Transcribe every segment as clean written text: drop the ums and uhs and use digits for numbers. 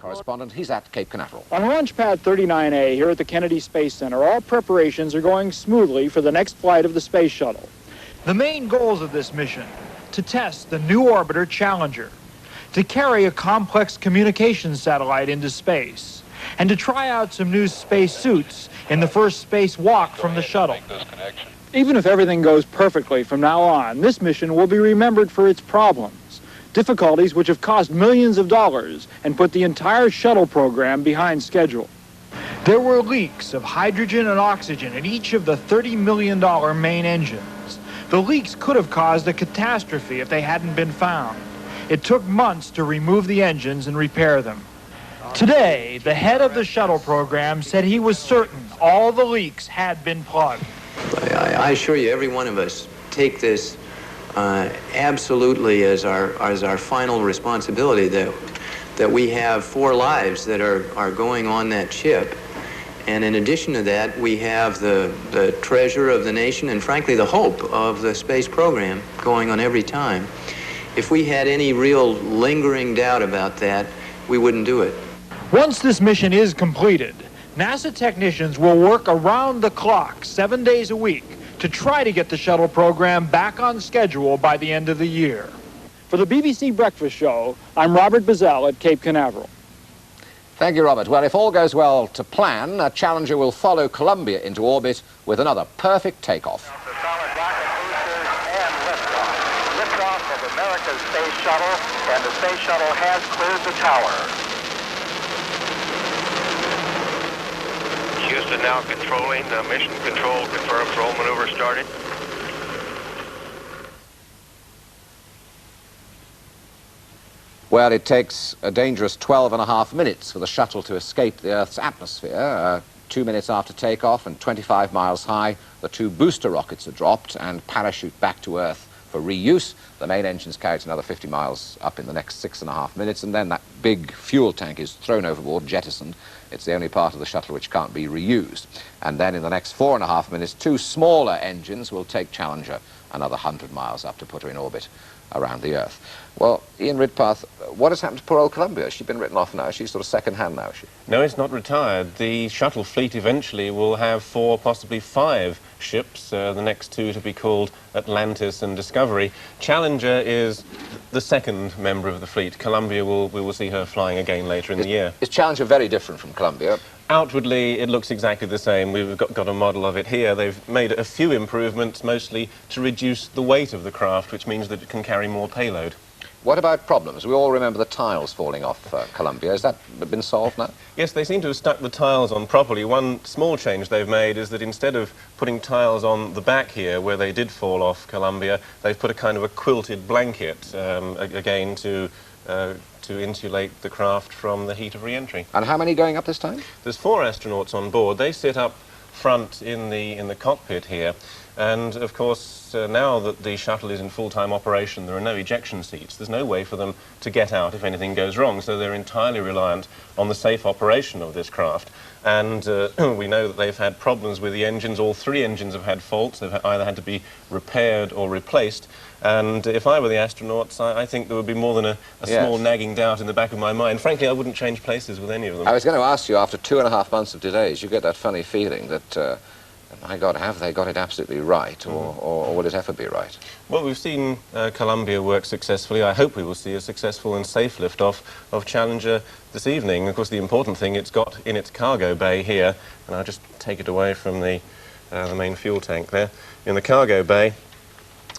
Correspondent, he's at Cape Canaveral. On Launch Pad 39A here at the Kennedy Space Center, all preparations are going smoothly for the next flight of the space shuttle. The main goals of this mission: to test the new orbiter Challenger, to carry a complex communications satellite into space, and to try out some new space suits in the first spacewalk from the shuttle. Even if everything goes perfectly from now on, this mission will be remembered for its problems, difficulties which have cost millions of dollars and put the entire shuttle program behind schedule. There were leaks of hydrogen and oxygen in each of the $30 million main engines. The leaks could have caused a catastrophe if they hadn't been found. It took months to remove the engines and repair them. Today, the head of the shuttle program said he was certain all the leaks had been plugged. I assure you, every one of us take this absolutely as our final responsibility, that we have 4 lives that are going on that ship. And in addition to that, we have the treasure of the nation and, frankly, the hope of the space program going on every time. If we had any real lingering doubt about that, we wouldn't do it. Once this mission is completed, NASA technicians will work around the clock 7 days a week to try to get the shuttle program back on schedule by the end of the year. For the BBC Breakfast Show, I'm Robert Bazell at Cape Canaveral. Thank you, Robert. Well, if all goes well to plan, Challenger will follow Columbia into orbit with another perfect takeoff. The solid rocket boosters and liftoff. Liftoff of America's space shuttle, and the space shuttle has cleared the tower. Houston now controlling. Mission control confirms roll maneuver started. Well, it takes a dangerous 12.5 minutes for the shuttle to escape the Earth's atmosphere. 2 minutes after takeoff and 25 miles high, the 2 booster rockets are dropped and parachute back to Earth for reuse. The main engine's carried another 50 miles up in the next 6.5 minutes, and then that big fuel tank is thrown overboard, jettisoned. It's the only part of the shuttle which can't be reused. And then in the next 4.5 minutes, 2 smaller engines will take Challenger another 100 miles up to put her in orbit around the Earth. Well, Ian Ridpath, what has happened to poor old Columbia? Has she been written off now? She's sort of second-hand now, is she? No, it's not retired. The shuttle fleet eventually will have 4, possibly 5 ships, the next 2 to be called Atlantis and Discovery. Challenger is the second member of the fleet. Columbia, we will see her flying again later in the year. Is Challenger very different from Columbia? Outwardly, it looks exactly the same. We've got a model of it here. They've made a few improvements, mostly to reduce the weight of the craft, which means that it can carry more payload. What about problems? We all remember the tiles falling off Columbia. Has that been solved now? Yes, they seem to have stuck the tiles on properly. One small change they've made is that instead of putting tiles on the back here, where they did fall off Columbia, they've put a kind of a quilted blanket, again, to insulate the craft from the heat of re-entry. And how many going up this time? There's 4 astronauts on board. They sit up front in the cockpit here. And, of course, now that the shuttle is in full-time operation, there are no ejection seats. There's no way for them to get out if anything goes wrong, so they're entirely reliant on the safe operation of this craft. And we know that they've had problems with the engines. All 3 engines have had faults. They've either had to be repaired or replaced. And if I were the astronauts, I think there would be more than a small nagging doubt in the back of my mind. Frankly, I wouldn't change places with any of them. I was going to ask you, after 2.5 months of delays, you get that funny feeling that, my God, have they got it absolutely right, or will it ever be right? Well, we've seen Columbia work successfully. I hope we will see a successful and safe liftoff of Challenger this evening. Of course, the important thing it's got in its cargo bay here, and I'll just take it away from the main fuel tank there. In the cargo bay,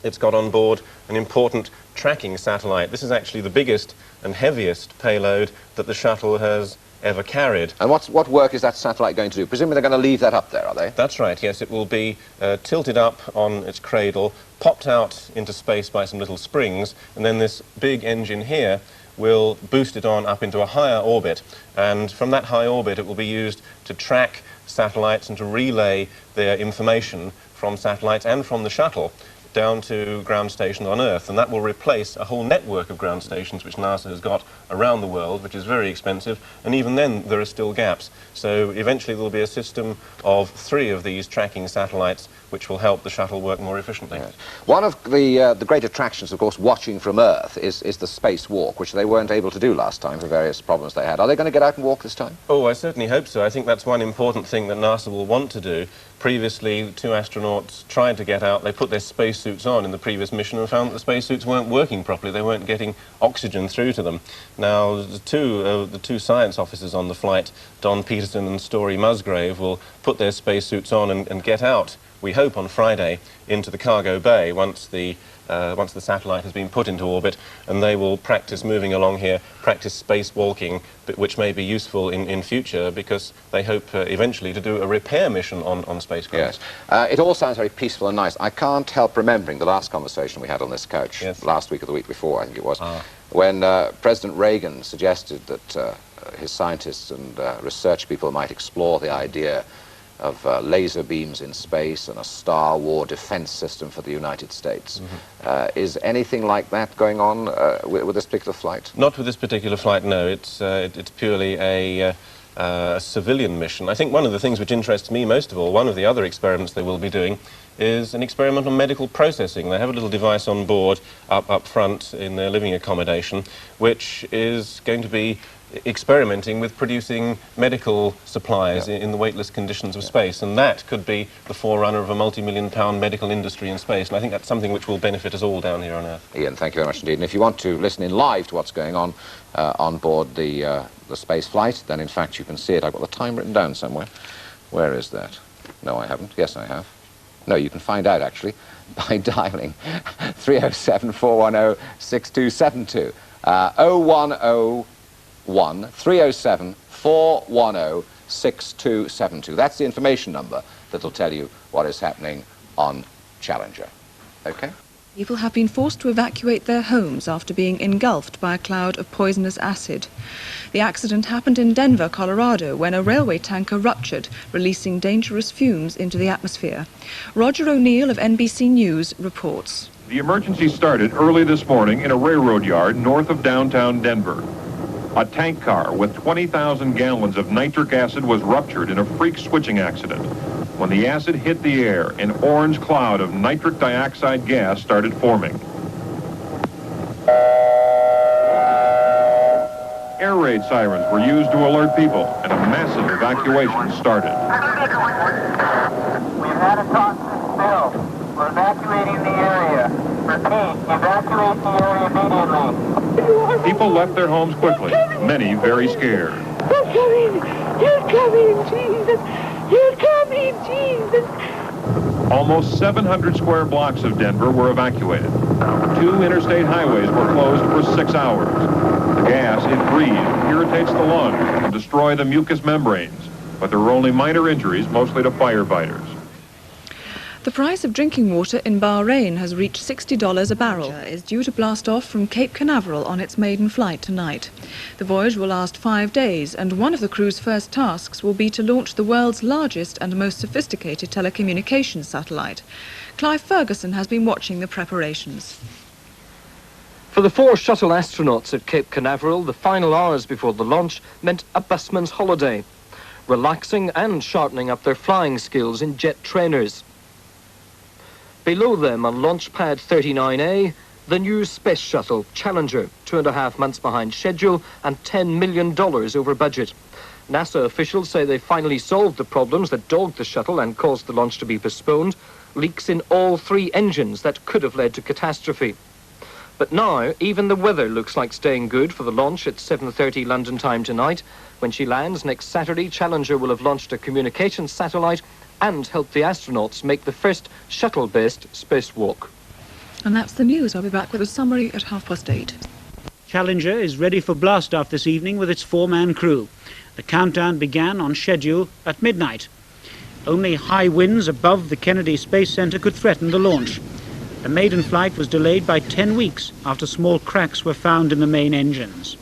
it's got on board an important tracking satellite. This is actually the biggest and heaviest payload that the shuttle has ever carried. And what work is that satellite going to do? Presumably they're going to leave that up there, are they? That's right, yes. It will be tilted up on its cradle, popped out into space by some little springs, and then this big engine here will boost it on up into a higher orbit. And from that high orbit, it will be used to track satellites and to relay their information from satellites and from the shuttle. down to ground stations on Earth, and that will replace a whole network of ground stations which NASA has got around the world, which is very expensive, and even then there are still gaps. So eventually there will be a system of 3 of these tracking satellites which will help the shuttle work more efficiently. Yes. One of the great attractions, of course, watching from Earth is the space walk, which they weren't able to do last time for various problems they had. Are they going to get out and walk this time? Oh, I certainly hope so. I think that's one important thing that NASA will want to do. Previously, 2 astronauts tried to get out. They put their spacesuits on in the previous mission and found that the spacesuits weren't working properly. They weren't getting oxygen through to them. Now, the two science officers on the flight, Don Peterson and Story Musgrave, will put their spacesuits on and get out, we hope on Friday, into the cargo bay once the satellite has been put into orbit, and they will practice moving along here, practice spacewalking, which may be useful in future, because they hope eventually to do a repair mission on spacecraft. Yes. It all sounds very peaceful and nice. I can't help remembering the last conversation we had on this couch, last week or the week before, I think it was, when President Reagan suggested that his scientists and research people might explore the idea of laser beams in space and a Star War defense system for the United States. Is anything like that going on with this particular flight? Not with this particular flight, no. It's purely a civilian mission. I think one of the things which interests me most of all, one of the other experiments they will be doing, is an experiment on medical processing. They have a little device on board up front in their living accommodation, which is going to be experimenting with producing medical supplies in the weightless conditions of space, and that could be the forerunner of a multi-million-pound medical industry in space, and I think that's something which will benefit us all down here on Earth. Ian, thank you very much indeed. And if you want to listen in live to what's going on board the space flight, then in fact you can see it. I've got the time written down somewhere. Where is that? No, I haven't. Yes, I have. No, you can find out actually by dialing 307-410-6272. 0101-307-410-6272. That's the information number that'll tell you what is happening on Challenger. Okay? People have been forced to evacuate their homes after being engulfed by a cloud of poisonous acid. The accident happened in Denver, Colorado, when a railway tanker ruptured, releasing dangerous fumes into the atmosphere. Roger O'Neill of NBC News reports. The emergency started early this morning in a railroad yard north of downtown Denver. A tank car with 20,000 gallons of nitric acid was ruptured in a freak switching accident. When the acid hit the air, an orange cloud of nitric dioxide gas started forming. Air raid sirens were used to alert people, and a massive evacuation started. We've had a toxic spill. We're evacuating the area. Repeat, evacuate the area immediately. People left their homes quickly, many very scared. You're coming! You're coming, Jesus! You're coming, Jesus! Almost 700 square blocks of Denver were evacuated. 2 interstate highways were closed for 6 hours. The gas it breathed irritates the lungs and can destroy the mucous membranes, but there were only minor injuries, mostly to firefighters. The price of drinking water in Bahrain has reached $60 a barrel. It is due to blast off from Cape Canaveral on its maiden flight tonight. The voyage will last 5 days, and one of the crew's first tasks will be to launch the world's largest and most sophisticated telecommunications satellite. Clive Ferguson has been watching the preparations. For the 4 shuttle astronauts at Cape Canaveral, the final hours before the launch meant a busman's holiday, relaxing and sharpening up their flying skills in jet trainers. Below them on launch pad 39A, the new space shuttle, Challenger, 2.5 months behind schedule and $10 million over budget. NASA officials say they finally solved the problems that dogged the shuttle and caused the launch to be postponed, leaks in all 3 engines that could have led to catastrophe. But now, even the weather looks like staying good for the launch at 7:30 London time tonight. When she lands next Saturday, Challenger will have launched a communications satellite and help the astronauts make the first shuttle-based spacewalk. And that's the news. I'll be back with a summary at 8:30. Challenger is ready for blast-off this evening with its 4-man crew. The countdown began on schedule at midnight. Only high winds above the Kennedy Space Center could threaten the launch. The maiden flight was delayed by 10 weeks after small cracks were found in the main engines.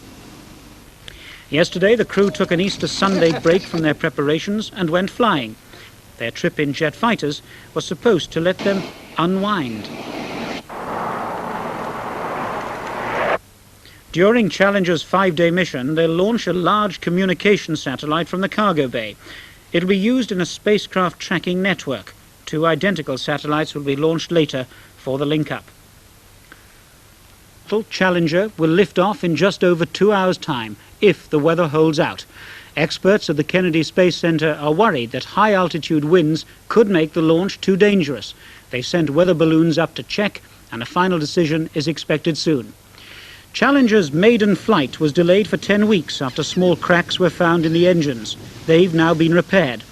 Yesterday, the crew took an Easter Sunday break from their preparations and went flying. Their trip in jet fighters was supposed to let them unwind. During Challenger's 5-day mission, they'll launch a large communication satellite from the cargo bay. It'll be used in a spacecraft tracking network. 2 identical satellites will be launched later for the link-up. Challenger will lift off in just over 2 hours' time, if the weather holds out. Experts at the Kennedy Space Center are worried that high-altitude winds could make the launch too dangerous. They sent weather balloons up to check, and a final decision is expected soon. Challenger's maiden flight was delayed for 10 weeks after small cracks were found in the engines. They've now been repaired.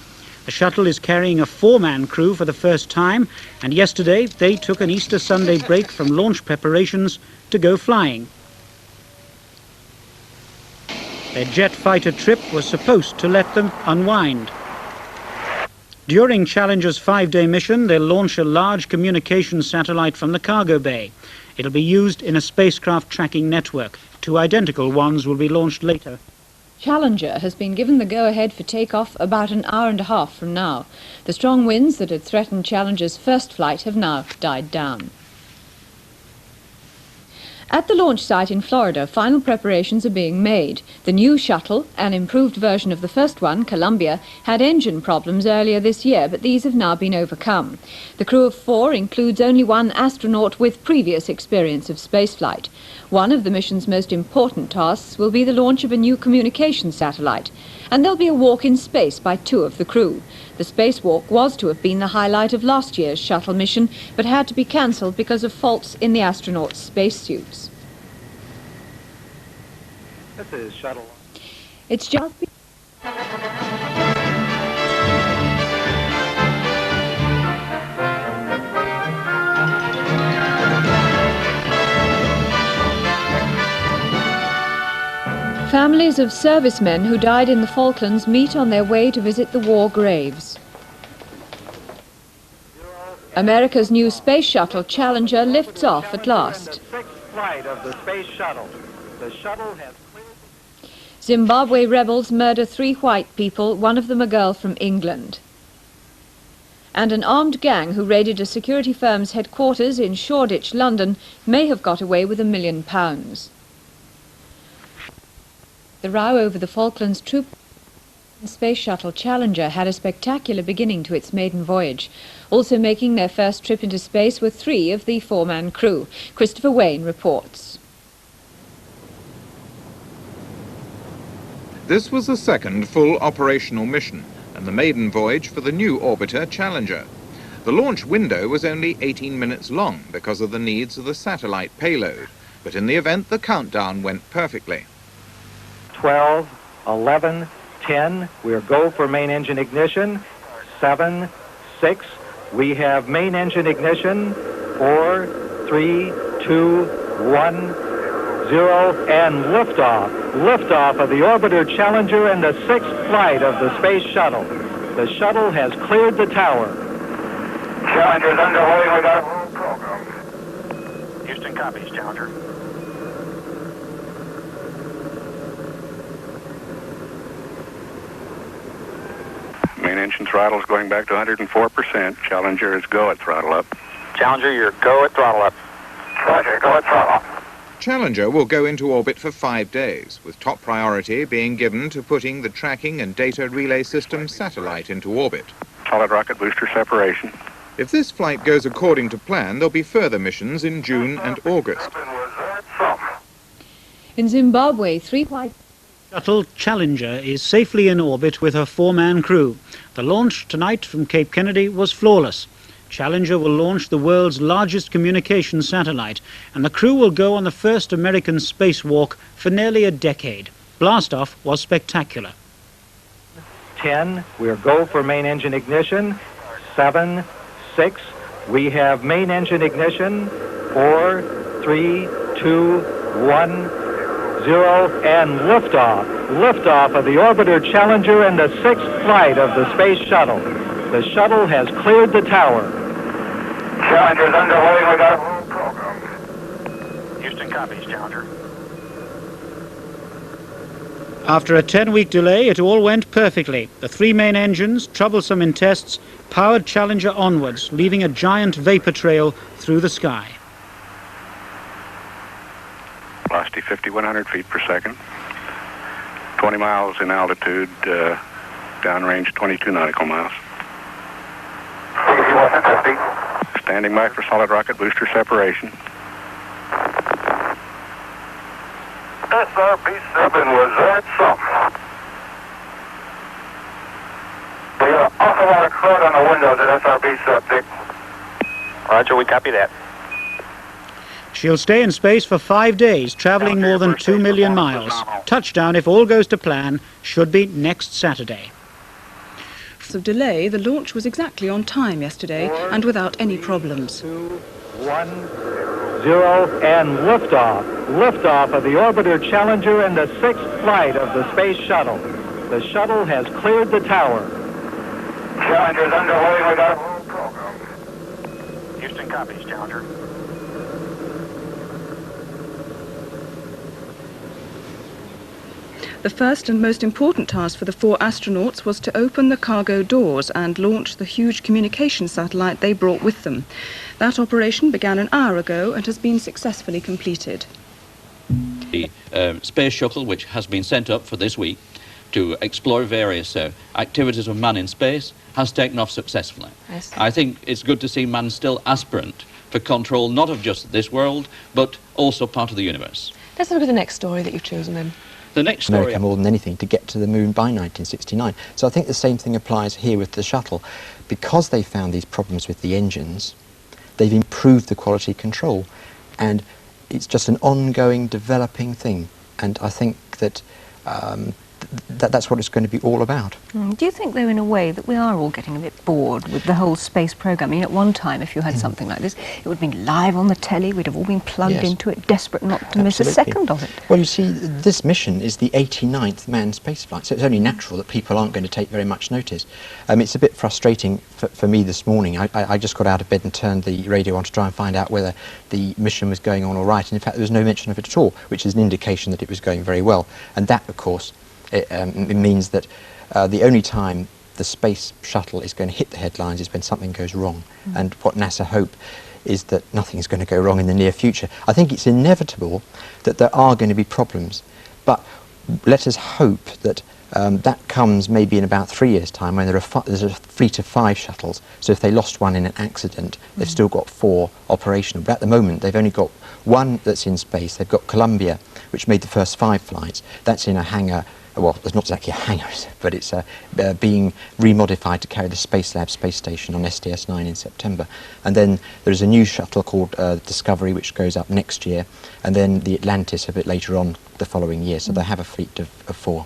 The shuttle is carrying a 4-man crew for the first time, and yesterday they took an Easter Sunday break from launch preparations to go flying. Their jet fighter trip was supposed to let them unwind. During Challenger's 5-day mission, they'll launch a large communications satellite from the cargo bay. It'll be used in a spacecraft tracking network. 2 identical ones will be launched later. Challenger has been given the go-ahead for takeoff about an hour and a half from now. The strong winds that had threatened Challenger's first flight have now died down. At the launch site in Florida, final preparations are being made. The new shuttle, an improved version of the first one, Columbia, had engine problems earlier this year, but these have now been overcome. The crew of 4 includes only 1 astronaut with previous experience of spaceflight. One of the mission's most important tasks will be the launch of a new communications satellite, and there'll be a walk in space by 2 of the crew. The spacewalk was to have been the highlight of last year's shuttle mission, but had to be cancelled because of faults in the astronauts' spacesuits. This is shuttle. It's just Families of servicemen who died in the Falklands meet on their way to visit the war graves. America's new space shuttle Challenger lifts off at last. The 6th flight of the space shuttle. The shuttle has cleared. Zimbabwe rebels murder 3 white people, one of them a girl from England. And an armed gang who raided a security firm's headquarters in Shoreditch, London, may have got away with £1 million. The row over the Falklands troop space shuttle Challenger had a spectacular beginning to its maiden voyage. Also making their first trip into space were 3 of the 4-man crew. Christopher Wayne reports. This was the second full operational mission and the maiden voyage for the new orbiter Challenger. The launch window was only 18 minutes long because of the needs of the satellite payload, but in the event the countdown went perfectly. 12, 11, 10, we're go for main engine ignition. 7, 6, we have main engine ignition. 4, 3, 2, 1, 0, and liftoff. Liftoff of the orbiter Challenger and the 6th flight of the space shuttle. The shuttle has cleared the tower. Challenger's underway with our whole program. Houston copies, Challenger. Main engine throttle's going back to 104%. Challenger is go at throttle up. Challenger, you're go at throttle up. Challenger, go at throttle up. Challenger will go into orbit for 5 days, with top priority being given to putting the tracking and data relay system satellite into orbit. Solid rocket booster separation. If this flight goes according to plan, there'll be further missions in June and August. In Zimbabwe, 3 white shuttle Challenger is safely in orbit with her 4-man crew. The launch tonight from Cape Kennedy was flawless. Challenger will launch the world's largest communications satellite, and the crew will go on the first American spacewalk for nearly a decade. Blastoff was spectacular. 10, we're go for main engine ignition. 7, 6, we have main engine ignition. 4, 3, 2, 1, 0, and liftoff. Liftoff of the orbiter Challenger and the 6th flight of the space shuttle. The shuttle has cleared the tower. Challenger's underway with our whole program. Houston copies, Challenger. After a 10-week delay, it all went perfectly. The 3 main engines, troublesome in tests, powered Challenger onwards, leaving a giant vapor trail through the sky. Lost velocity, 5,100 feet per second. 20 miles in altitude, downrange 22 nautical miles. Standing by for solid rocket booster separation. SRB-7 was that something. We got an awful lot of crud on the windows at SRB-7, Dick. Roger, we copy that. She'll stay in space for 5 days, travelling more than 2 million miles. Touchdown, if all goes to plan, should be next Saturday. Of delay, the launch was exactly on time yesterday and without any problems. 2, 1, 0, and liftoff. Liftoff of the orbiter Challenger and the 6th flight of the space shuttle. The shuttle has cleared the tower. Challenger's underway. We got a whole program. Houston copies, Challenger. The first and most important task for the 4 astronauts was to open the cargo doors and launch the huge communication satellite they brought with them. That operation began an hour ago and has been successfully completed. The space shuttle, which has been sent up for this week to explore various activities of man in space, has taken off successfully. I think it's good to see man still aspirant for control not of just this world, but also part of the universe. Let's look at the next story that you've chosen then. The next story... America more than anything to get to the moon by 1969. So I think the same thing applies here with the shuttle. Because they found these problems with the engines, they've improved the quality control. And it's just an ongoing, developing thing. And I think that that's what it's going to be all about. Do you think, though, in a way, that we are all getting a bit bored with the whole space programme? I mean, at one time, if you had something like this, it would have been live on the telly, we'd have all been plugged into it, desperate not to miss a second of it. Well, you see, this mission is the 89th manned spaceflight, so it's only natural that people aren't going to take very much notice. It's a bit frustrating for me this morning. I just got out of bed and turned the radio on to try and find out whether the mission was going on all right, and in fact there was no mention of it at all, which is an indication that it was going very well. And that, of course, it means that the only time the space shuttle is going to hit the headlines is when something goes wrong. And what NASA hope is that nothing is going to go wrong in the near future. I think it's inevitable that there are going to be problems, but let us hope that that comes maybe in about 3 years' time when there's a fleet of 5 shuttles. So if they lost one in an accident, they've still got 4 operational. But at the moment, they've only got 1 that's in space. They've got Columbia, which made the first 5 flights. That's in a hangar. Well, it's not exactly a hangar, but it's being remodified to carry the Space Lab space station on STS 9 in September. And then there's a new shuttle called Discovery, which goes up next year, and then the Atlantis a bit later on the following year. So they have a fleet of 4.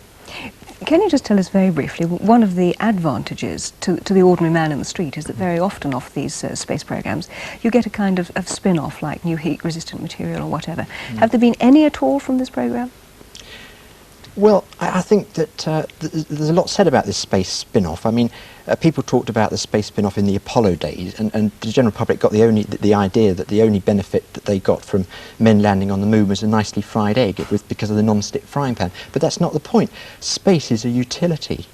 Can you just tell us very briefly, one of the advantages to the ordinary man in the street is that very often off these space programmes you get a kind of spin-off, like new heat-resistant material or whatever. Have there been any at all from this programme? Well, I think that there's a lot said about this space spin-off. I mean, people talked about the space spin-off in the Apollo days, and the general public got the idea that the only benefit that they got from men landing on the moon was a nicely fried egg because of the non-stick frying pan. But that's not the point. Space is a utility.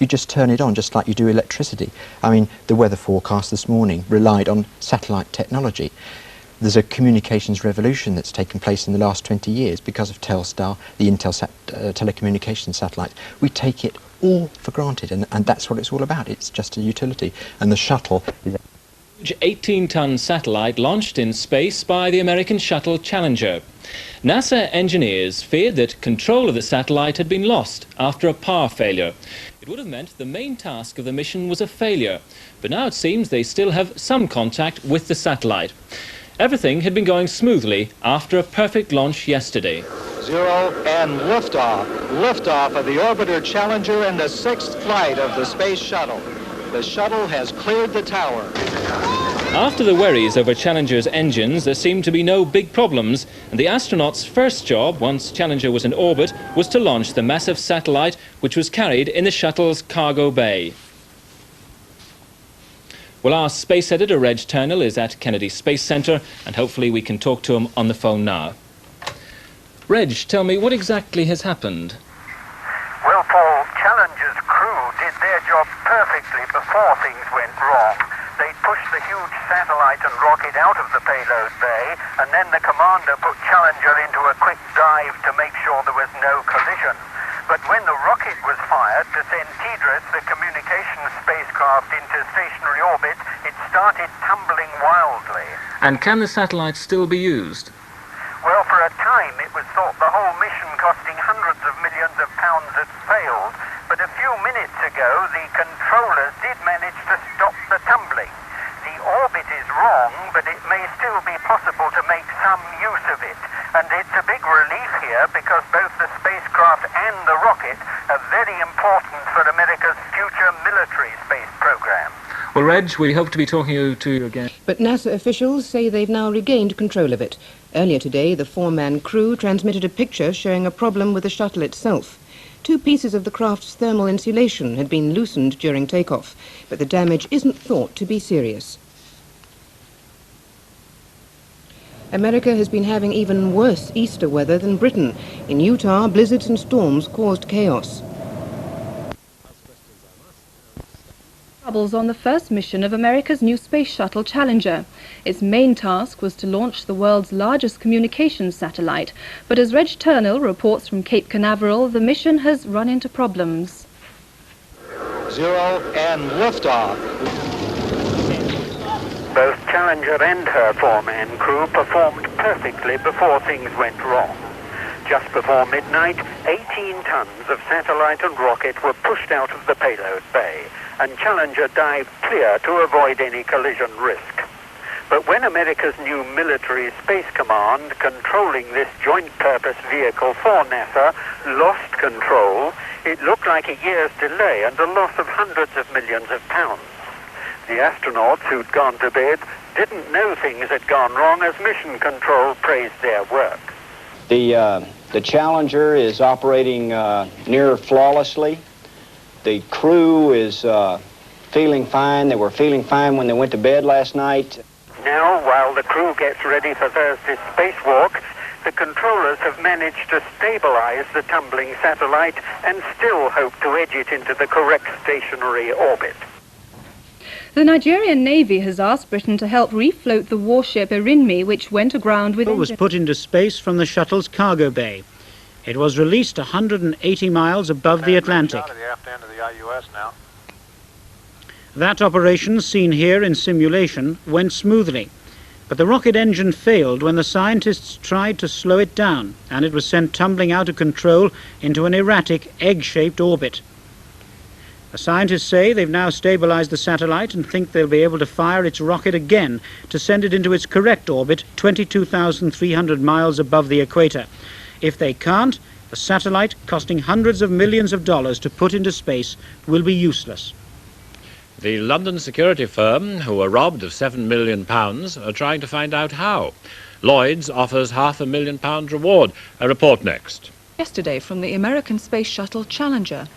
You just turn it on just like you do electricity. I mean, the weather forecast this morning relied on satellite technology. There's a communications revolution that's taken place in the last 20 years because of Telstar, the Intelsat telecommunications satellite. We take it all for granted, and that's what it's all about. It's just a utility. And the shuttle is... 18-ton satellite launched in space by the American shuttle Challenger. NASA engineers feared that control of the satellite had been lost after a power failure. It would have meant the main task of the mission was a failure, but now it seems they still have some contact with the satellite. Everything had been going smoothly after a perfect launch yesterday. 0 and liftoff. Liftoff of the orbiter Challenger and the 6th flight of the space shuttle. The shuttle has cleared the tower. After the worries over Challenger's engines, there seemed to be no big problems, and the astronauts' first job, once Challenger was in orbit, was to launch the massive satellite, which was carried in the shuttle's cargo bay. Well, our space editor, Reg Turnell, is at Kennedy Space Center, and hopefully we can talk to him on the phone now. Reg, tell me, what exactly has happened? Well, Paul, Challenger's crew did their job perfectly before things went wrong. They pushed the huge satellite and rocket out of the payload bay, and then the commander put Challenger into a quick dive to make sure there was no collision. But when the rocket was fired to send TDRS, the communications spacecraft, into stationary orbit, it started tumbling wildly. And can the satellite still be used? Well, for a time it was thought the whole mission, costing hundreds of millions of pounds, had failed. But a few minutes ago, the controllers did manage to stop the tumbling. The orbit is wrong, but it may still be possible to make some use of it. And it's a big relief here because both the spacecraft and the rocket are very important for America's future military space program. Well, Reg, we hope to be talking to you again. But NASA officials say they've now regained control of it. Earlier today, the four-man crew transmitted a picture showing a problem with the shuttle itself. 2 pieces of the craft's thermal insulation had been loosened during takeoff, but the damage isn't thought to be serious. America has been having even worse Easter weather than Britain. In Utah, blizzards and storms caused chaos. Troubles on the first mission of America's new space shuttle Challenger. Its main task was to launch the world's largest communications satellite, but as Reg Turnell reports from Cape Canaveral, the mission has run into problems. 0 and liftoff. Both Challenger and her four-man crew performed perfectly before things went wrong. Just before midnight, 18 tons of satellite and rocket were pushed out of the payload bay, and Challenger dived clear to avoid any collision risk. But when America's new military space command, controlling this joint-purpose vehicle for NASA, lost control, it looked like a year's delay and a loss of hundreds of millions of pounds. The astronauts who'd gone to bed didn't know things had gone wrong as mission control praised their work. The Challenger is operating near flawlessly. The crew is feeling fine. They were feeling fine when they went to bed last night. Now, while the crew gets ready for Thursday's spacewalk, the controllers have managed to stabilize the tumbling satellite and still hope to edge it into the correct stationary orbit. The Nigerian Navy has asked Britain to help refloat the warship Ariane, which went aground with... It was put into space from the shuttle's cargo bay. It was released 180 miles above the Atlantic. That operation, seen here in simulation, went smoothly. But the rocket engine failed when the scientists tried to slow it down, and it was sent tumbling out of control into an erratic, egg-shaped orbit. The scientists say they've now stabilized the satellite and think they'll be able to fire its rocket again to send it into its correct orbit 22,300 miles above the equator. If they can't, the satellite, costing hundreds of millions of dollars to put into space, will be useless. The London security firm, who were robbed of £7 million, are trying to find out how. Lloyds offers £500,000 reward. A report next. Yesterday from the American space shuttle Challenger.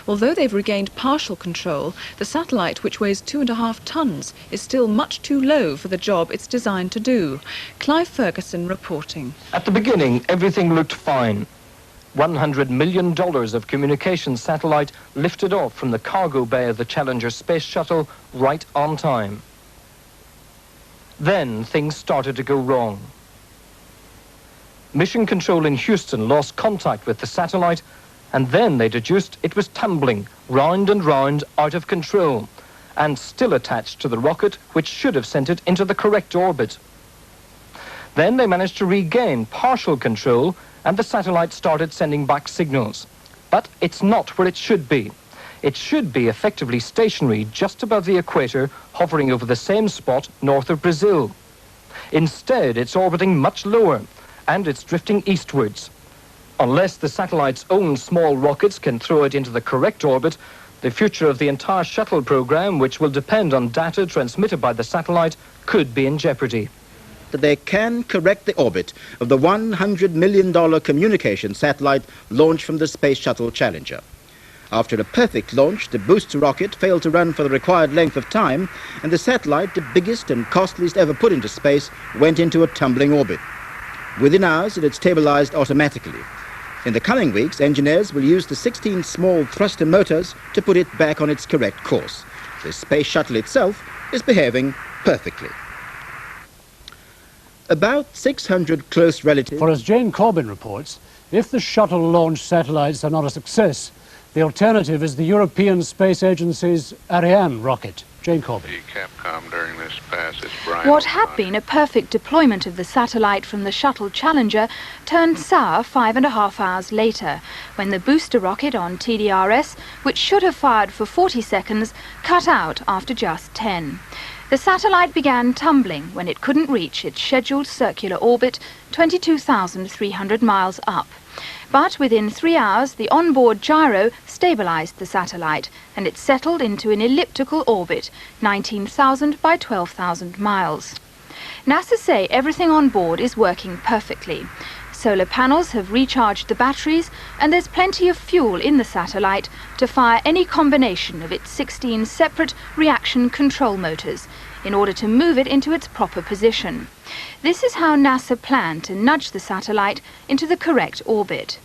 Although they've regained partial control, the satellite, which weighs 2.5 tons, is still much too low for the job it's designed to do. Clive Ferguson reporting. At the beginning, everything looked fine. $100 million of communications satellite lifted off from the cargo bay of the Challenger space shuttle right on time. Then things started to go wrong. Mission Control in Houston lost contact with the satellite, and then they deduced it was tumbling round and round out of control, and still attached to the rocket, which should have sent it into the correct orbit. Then they managed to regain partial control, and the satellite started sending back signals. But it's not where it should be. It should be effectively stationary just above the equator, hovering over the same spot north of Brazil. Instead, it's orbiting much lower, and it's drifting eastwards. Unless the satellite's own small rockets can throw it into the correct orbit, the future of the entire shuttle program, which will depend on data transmitted by the satellite, could be in jeopardy. They can correct the orbit of the $100 million communication satellite launched from the Space Shuttle Challenger. After a perfect launch, the booster rocket failed to run for the required length of time, and the satellite, the biggest and costliest ever put into space, went into a tumbling orbit. Within hours, it had stabilized automatically. In the coming weeks, engineers will use the 16 small thruster motors to put it back on its correct course. The space shuttle itself is behaving perfectly. About 600 close relatives... For as Jane Corbin reports, if the shuttle-launched satellites are not a success, the alternative is the European Space Agency's Ariane rocket. Jane Corbin. The Capcom during this pass is Brian. What had been a perfect deployment of the satellite from the shuttle Challenger turned sour 5.5 hours later, when the booster rocket on TDRS, which should have fired for 40 seconds, cut out after just 10. The satellite began tumbling when it couldn't reach its scheduled circular orbit 22,300 miles up. But within 3 hours, the onboard gyro stabilized the satellite and it settled into an elliptical orbit, 19,000 by 12,000 miles. NASA say everything on board is working perfectly. Solar panels have recharged the batteries and there's plenty of fuel in the satellite to fire any combination of its 16 separate reaction control motors in order to move it into its proper position. This is how NASA planned to nudge the satellite into the correct orbit.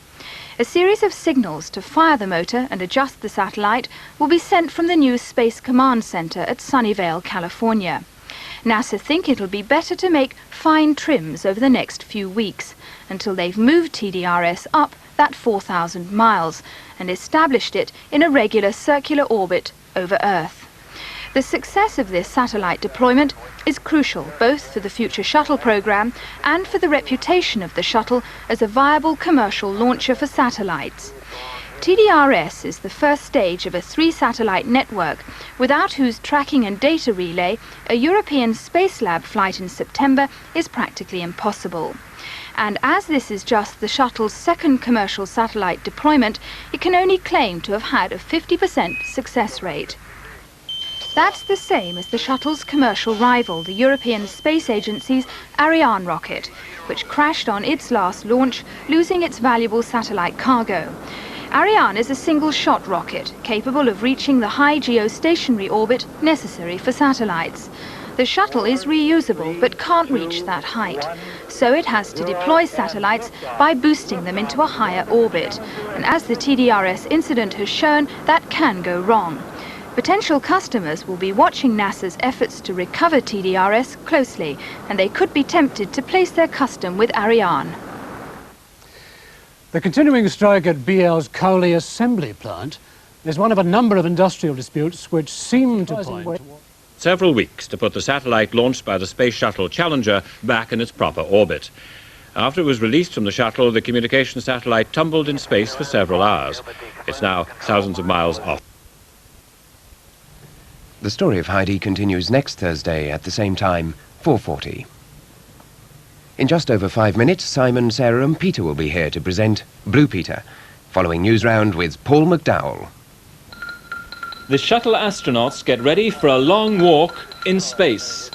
A series of signals to fire the motor and adjust the satellite will be sent from the new Space Command Center at Sunnyvale, California. NASA think it'll be better to make fine trims over the next few weeks until they've moved TDRS up that 4,000 miles and established it in a regular circular orbit over Earth. The success of this satellite deployment is crucial both for the future shuttle program and for the reputation of the shuttle as a viable commercial launcher for satellites. TDRS is the first stage of a 3-satellite network without whose tracking and data relay a European Space Lab flight in September is practically impossible. And as this is just the shuttle's second commercial satellite deployment, it can only claim to have had a 50% success rate. That's the same as the shuttle's commercial rival, the European Space Agency's Ariane rocket, which crashed on its last launch, losing its valuable satellite cargo. Ariane is a single-shot rocket, capable of reaching the high geostationary orbit necessary for satellites. The shuttle is reusable, but can't reach that height. So it has to deploy satellites by boosting them into a higher orbit. And as the TDRS incident has shown, that can go wrong. Potential customers will be watching NASA's efforts to recover TDRS closely, and they could be tempted to place their custom with Ariane. The continuing strike at BL's Cowley assembly plant is one of a number of industrial disputes which seem to point... Several weeks to put the satellite launched by the Space Shuttle Challenger back in its proper orbit. After it was released from the shuttle, the communication satellite tumbled in space for several hours. It's now thousands of miles off. The story of Heidi continues next Thursday at the same time, 4:40. In just over 5 minutes, Simon, Sarah and Peter will be here to present Blue Peter, following News Round with Paul McDowell. The shuttle astronauts get ready for a long walk in space.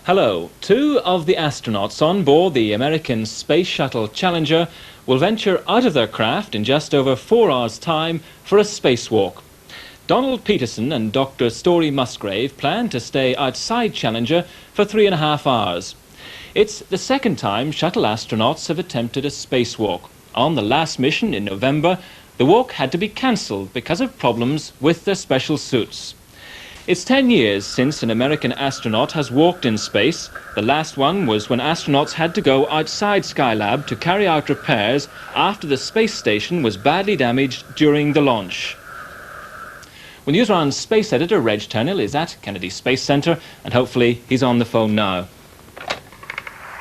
Hello. 2 of the astronauts on board the American Space Shuttle Challenger will venture out of their craft in just over 4 hours' time for a spacewalk. Donald Peterson and Dr. Story Musgrave plan to stay outside Challenger for 3.5 hours. It's the second time shuttle astronauts have attempted a spacewalk. On the last mission in November, the walk had to be cancelled because of problems with their special suits. It's 10 years since an American astronaut has walked in space. The last one was when astronauts had to go outside Skylab to carry out repairs after the space station was badly damaged during the launch. Well, News Round's space editor, Reg Turnell, is at Kennedy Space Center, and hopefully he's on the phone now.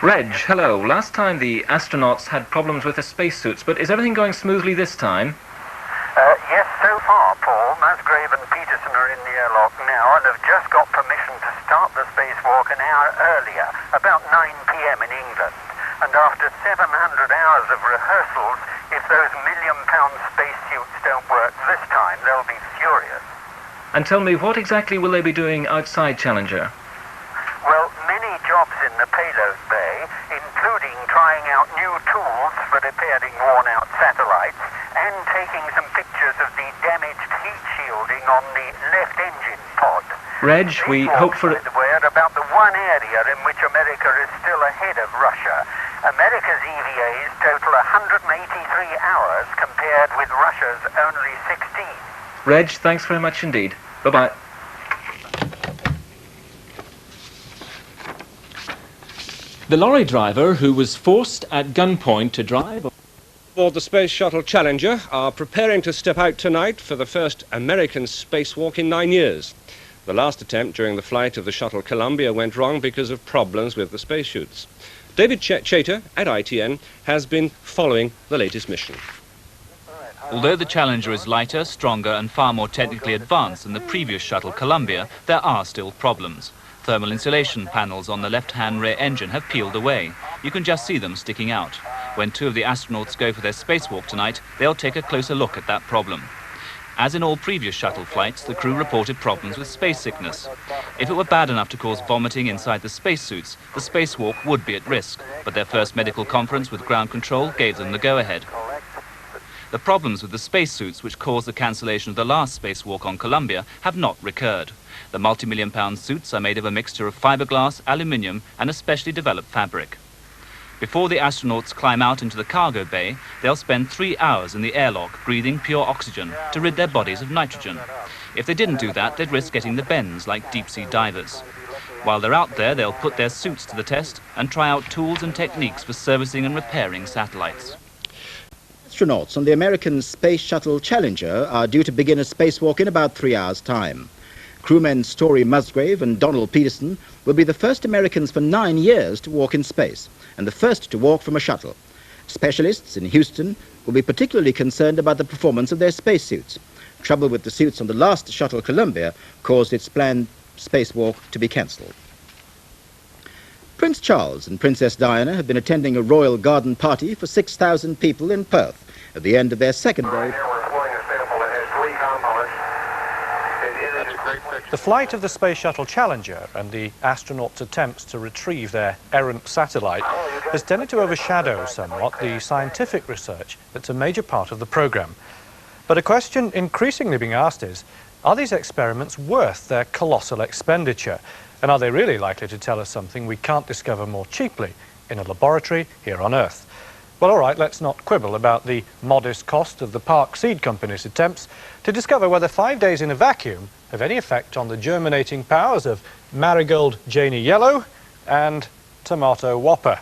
Reg, hello. Last time the astronauts had problems with the spacesuits, but is everything going smoothly this time? Yes, so far, Paul. Musgrave and Peterson are in the airlock now and have just got permission to start the spacewalk an hour earlier, about 9 p.m. in England. And after 700 hours of rehearsals, if those million-pound spacesuits don't work this time, they'll be furious. And tell me, what exactly will they be doing outside Challenger? Well, many jobs in the payload bay, including trying out new tools for repairing worn-out satellites and taking some pictures of the damaged heat shielding on the left engine pod. Reg, we hope for... By the way, are about the one area in which America is still ahead of Russia, America's EVAs total 183 hours compared with Russia's only 16. Reg, thanks very much indeed. Bye-bye. The lorry driver who was forced at gunpoint to drive aboard the Space Shuttle Challenger are preparing to step out tonight for the first American spacewalk in 9 years. The last attempt during the flight of the shuttle Columbia went wrong because of problems with the spacesuits. David Chater at ITN has been following the latest mission. Although the Challenger is lighter, stronger and far more technically advanced than the previous shuttle Columbia, there are still problems. Thermal insulation panels on the left-hand rear engine have peeled away. You can just see them sticking out. When two of the astronauts go for their spacewalk tonight, they'll take a closer look at that problem. As in all previous shuttle flights, the crew reported problems with space sickness. If it were bad enough to cause vomiting inside the spacesuits, the spacewalk would be at risk, but their first medical conference with ground control gave them the go-ahead. The problems with the spacesuits which caused the cancellation of the last spacewalk on Columbia have not recurred. The multi-million-pound suits are made of a mixture of fiberglass, aluminium and a specially developed fabric. Before the astronauts climb out into the cargo bay, they'll spend 3 hours in the airlock breathing pure oxygen to rid their bodies of nitrogen. If they didn't do that, they'd risk getting the bends like deep-sea divers. While they're out there, they'll put their suits to the test and try out tools and techniques for servicing and repairing satellites. Astronauts on the American Space Shuttle Challenger are due to begin a spacewalk in about 3 hours' time. Crewmen Story Musgrave and Donald Peterson will be the first Americans for 9 years to walk in space, and the first to walk from a shuttle. Specialists in Houston will be particularly concerned about the performance of their spacesuits. Trouble with the suits on the last shuttle Columbia caused its planned spacewalk to be cancelled. Prince Charles and Princess Diana have been attending a royal garden party for 6,000 people in Perth at the end of their second day. The flight of the Space Shuttle Challenger and the astronauts' attempts to retrieve their errant satellite has tended to overshadow somewhat the scientific research that's a major part of the program. But a question increasingly being asked is, are these experiments worth their colossal expenditure? And are they really likely to tell us something we can't discover more cheaply in a laboratory here on Earth? Well, all right, let's not quibble about the modest cost of the Park Seed Company's attempts to discover whether 5 days in a vacuum have any effect on the germinating powers of Marigold Janey Yellow and Tomato Whopper.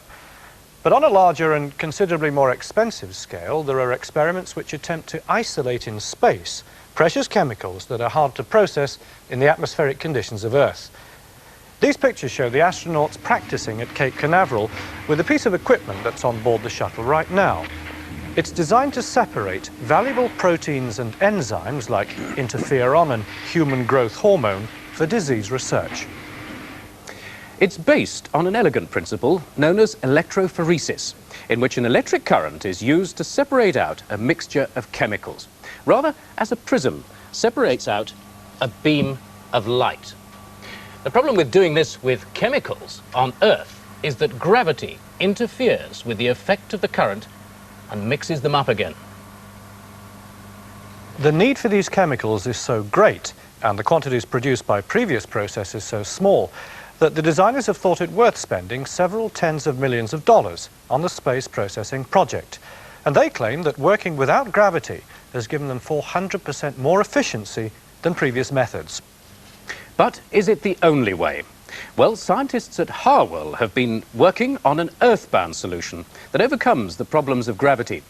But on a larger and considerably more expensive scale, there are experiments which attempt to isolate in space precious chemicals that are hard to process in the atmospheric conditions of Earth. These pictures show the astronauts practicing at Cape Canaveral with a piece of equipment that's on board the shuttle right now. It's designed to separate valuable proteins and enzymes like interferon and human growth hormone for disease research. It's based on an elegant principle known as electrophoresis, in which an electric current is used to separate out a mixture of chemicals, rather as a prism separates out a beam of light. The problem with doing this with chemicals on Earth is that gravity interferes with the effect of the current and mixes them up again. The need for these chemicals is so great, and the quantities produced by previous processes so small, that the designers have thought it worth spending several tens of millions of dollars on the space processing project. And they claim that working without gravity has given them 400% more efficiency than previous methods. But is it the only way? Well, scientists at Harwell have been working on an earthbound solution that overcomes the problems of gravity.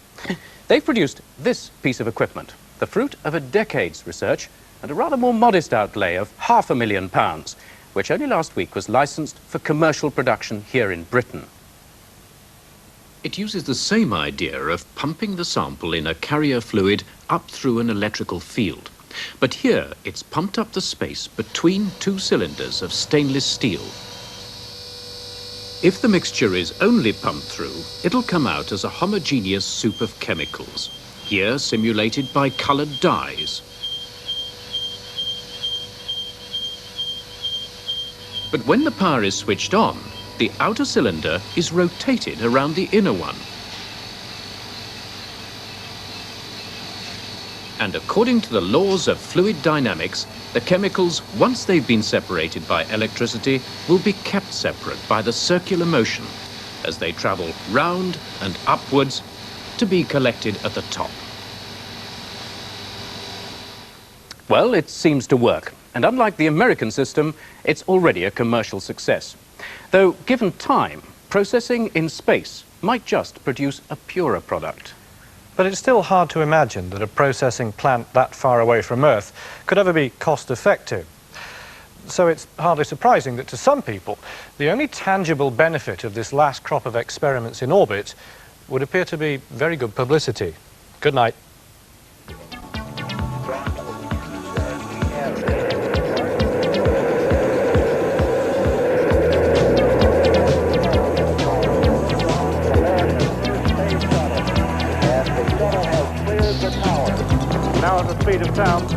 They've produced this piece of equipment, the fruit of a decade's research and a rather more modest outlay of £500,000, which only last week was licensed for commercial production here in Britain. It uses the same idea of pumping the sample in a carrier fluid up through an electrical field. But here, it's pumped up the space between two cylinders of stainless steel. If the mixture is only pumped through, it'll come out as a homogeneous soup of chemicals, here simulated by coloured dyes. But when the power is switched on, the outer cylinder is rotated around the inner one. And according to the laws of fluid dynamics, the chemicals, once they've been separated by electricity, will be kept separate by the circular motion. as they travel round and upwards to be collected at the top. Well, it seems to work. And unlike the American system, it's already a commercial success. Though, given time, processing in space might just produce a purer product. But it's still hard to imagine that a processing plant that far away from Earth could ever be cost-effective. So it's hardly surprising that to some people, the only tangible benefit of this last crop of experiments in orbit would appear to be very good publicity. Good night. Now at the speed of sound.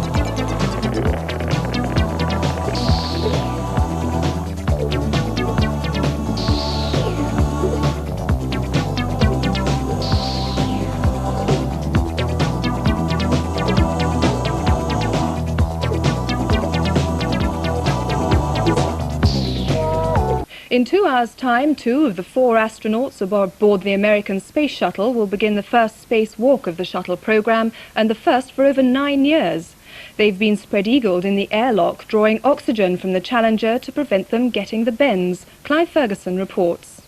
In 2 hours' time, 2 of the 4 astronauts aboard the American space shuttle will begin the first spacewalk of the shuttle program, and the first for over 9 years. They've been spread-eagled in the airlock, drawing oxygen from the Challenger to prevent them getting the bends. Clive Ferguson reports.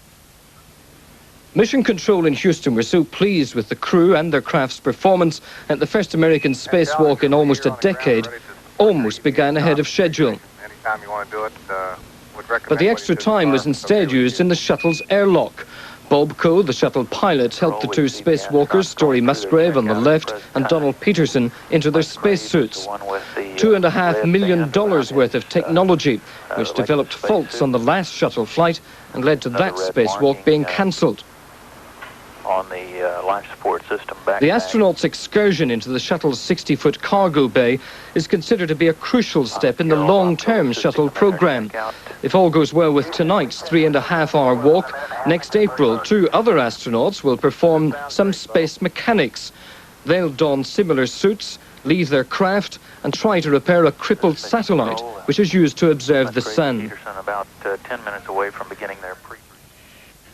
Mission Control in Houston were so pleased with the crew and their craft's performance that the first American spacewalk in almost a decade almost began ahead of schedule. Anytime you want to do it, But the extra time was instead used in the shuttle's airlock. Bob Coe, the shuttle pilot, helped the 2 spacewalkers, Story Musgrave on the left and Donald Peterson, into their spacesuits. $2.5 million worth of technology, which developed faults on the last shuttle flight and led to that spacewalk being cancelled. On the life support system back. The astronauts' excursion into the shuttle's 60-foot cargo bay is considered to be a crucial step in the long-term shuttle program. If all goes well with tonight's 3.5-hour walk, next April 2 other astronauts will perform some space mechanics. They'll don similar suits, leave their craft and try to repair a crippled satellite which is used to observe the sun. About 10 minutes away from beginning their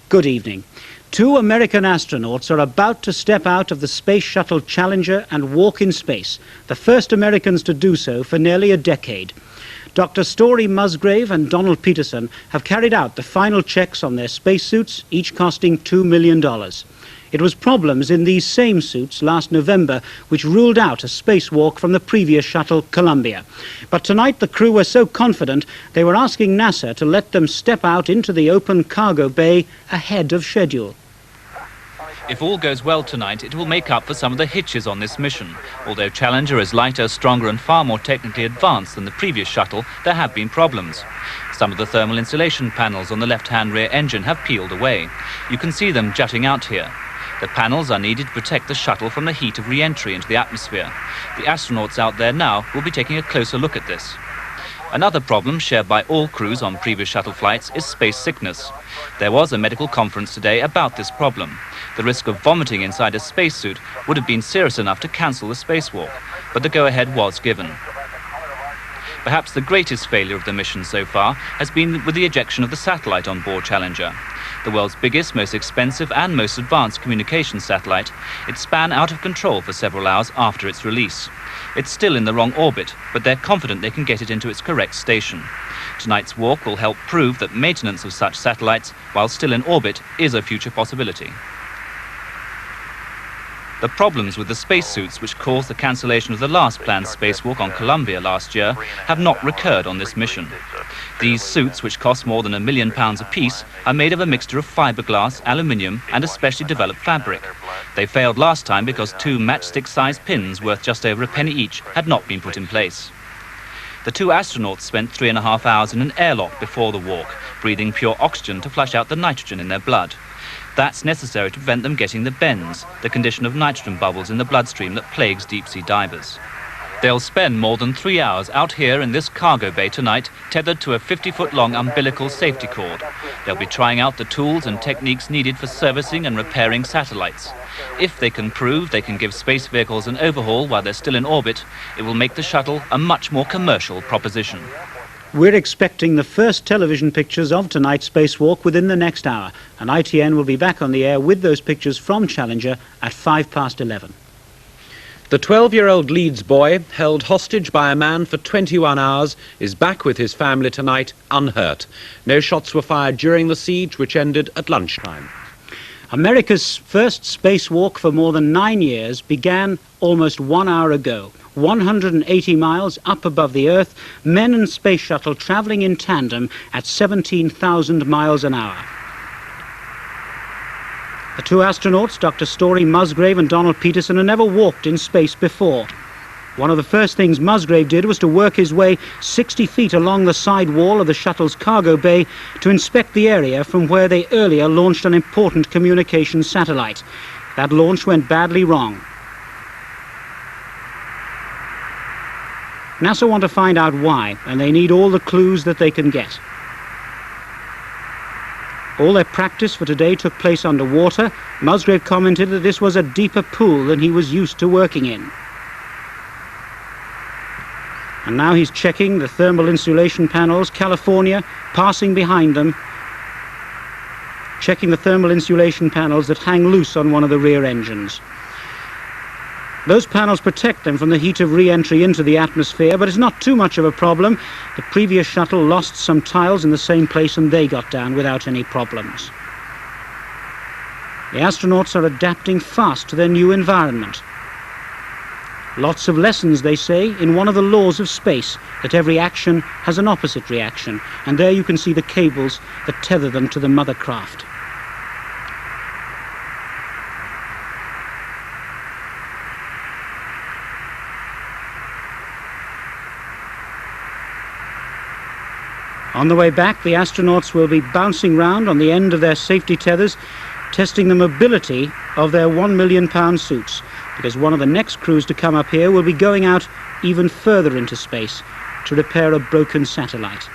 Good evening. 2 American astronauts are about to step out of the Space Shuttle Challenger and walk in space, the first Americans to do so for nearly a decade. Dr. Story Musgrave and Donald Peterson have carried out the final checks on their spacesuits, each costing $2 million. It was problems in these same suits last November which ruled out a spacewalk from the previous shuttle, Columbia. But tonight the crew were so confident they were asking NASA to let them step out into the open cargo bay ahead of schedule. If all goes well tonight, it will make up for some of the hitches on this mission. Although Challenger is lighter, stronger and far more technically advanced than the previous shuttle, there have been problems. Some of the thermal insulation panels on the left-hand rear engine have peeled away. You can see them jutting out here. The panels are needed to protect the shuttle from the heat of re-entry into the atmosphere. The astronauts out there now will be taking a closer look at this. Another problem shared by all crews on previous shuttle flights is space sickness. There was a medical conference today about this problem. The risk of vomiting inside a spacesuit would have been serious enough to cancel the spacewalk, but the go-ahead was given. Perhaps the greatest failure of the mission so far has been with the ejection of the satellite on board Challenger. The world's biggest, most expensive and most advanced communications satellite, it span out of control for several hours after its release. It's still in the wrong orbit, but they're confident they can get it into its correct station. Tonight's walk will help prove that maintenance of such satellites, while still in orbit, is a future possibility. The problems with the spacesuits which caused the cancellation of the last planned spacewalk on Columbia last year have not recurred on this mission. These suits, which cost more than £1 million apiece, are made of a mixture of fiberglass, aluminium and a specially developed fabric. They failed last time because 2 matchstick-sized pins worth just over a penny each had not been put in place. The 2 astronauts spent 3.5 hours in an airlock before the walk, breathing pure oxygen to flush out the nitrogen in their blood. That's necessary to prevent them getting the bends, the condition of nitrogen bubbles in the bloodstream that plagues deep-sea divers. They'll spend more than 3 hours out here in this cargo bay tonight, tethered to a 50-foot-long umbilical safety cord. They'll be trying out the tools and techniques needed for servicing and repairing satellites. If they can prove they can give space vehicles an overhaul while they're still in orbit, it will make the shuttle a much more commercial proposition. We're expecting the first television pictures of tonight's spacewalk within the next hour, and ITN will be back on the air with those pictures from Challenger at 11:05. The 12-year-old Leeds boy, held hostage by a man for 21 hours, is back with his family tonight, unhurt. No shots were fired during the siege, which ended at lunchtime. America's first spacewalk for more than 9 years began almost 1 hour ago. 180 miles up above the Earth, men and space shuttle traveling in tandem at 17,000 miles an hour. The two astronauts, Dr. Story Musgrave and Donald Peterson, had never walked in space before. One of the first things Musgrave did was to work his way 60 feet along the side wall of the shuttle's cargo bay to inspect the area from where they earlier launched an important communications satellite. That launch went badly wrong. NASA want to find out why, and they need all the clues that they can get. All their practice for today took place underwater. Musgrave commented that this was a deeper pool than he was used to working in. And now he's checking the thermal insulation panels, California passing behind them, checking the thermal insulation panels that hang loose on one of the rear engines. Those panels protect them from the heat of re-entry into the atmosphere, but it's not too much of a problem. The previous shuttle lost some tiles in the same place and they got down without any problems. The astronauts are adapting fast to their new environment. Lots of lessons, they say, in one of the laws of space, that every action has an opposite reaction, and there you can see the cables that tether them to the mother craft. On the way back, the astronauts will be bouncing round on the end of their safety tethers, testing the mobility of their £1 million suits, because one of the next crews to come up here will be going out even further into space to repair a broken satellite.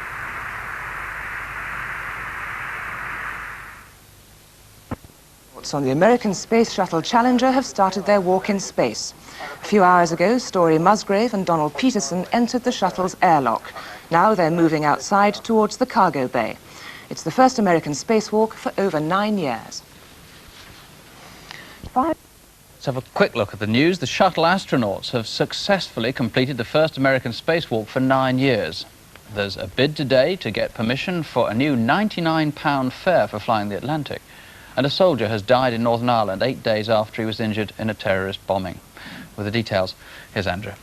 On the American Space Shuttle Challenger have started their walk in space. A few hours ago, Story Musgrave and Donald Peterson entered the shuttle's airlock. Now they're moving outside towards the cargo bay. It's the first American spacewalk for over 9 years. Let's have a quick look at the news. The shuttle astronauts have successfully completed the first American spacewalk for 9 years. There's a bid today to get permission for a new £99 fare for flying the Atlantic. And a soldier has died in Northern Ireland 8 days after he was injured in a terrorist bombing. With the details, here's Andrew.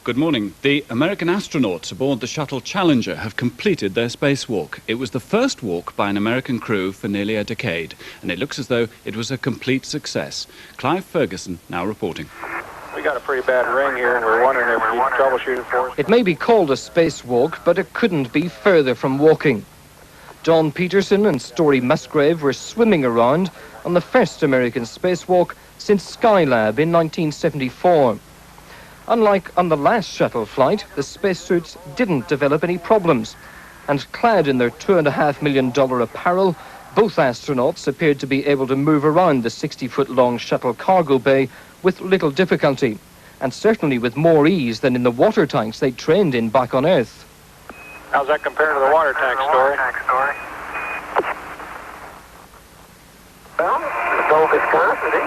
Good morning. The American astronauts aboard the shuttle Challenger have completed their spacewalk. It was the first walk by an American crew for nearly a decade, and it looks as though it was a complete success. Clive Ferguson now reporting. We got a pretty bad ring here, and we're wondering if we need troubleshooting for us. It may be called a spacewalk, but it couldn't be further from walking. Don Peterson and Story Musgrave were swimming around on the first American spacewalk since Skylab in 1974. Unlike on the last shuttle flight, the spacesuits didn't develop any problems, and clad in their $2.5 million apparel, both astronauts appeared to be able to move around the 60-foot-long shuttle cargo bay with little difficulty, and certainly with more ease than in the water tanks they trained in back on Earth. How's that compare to the water tank story? Well, it's all viscosity.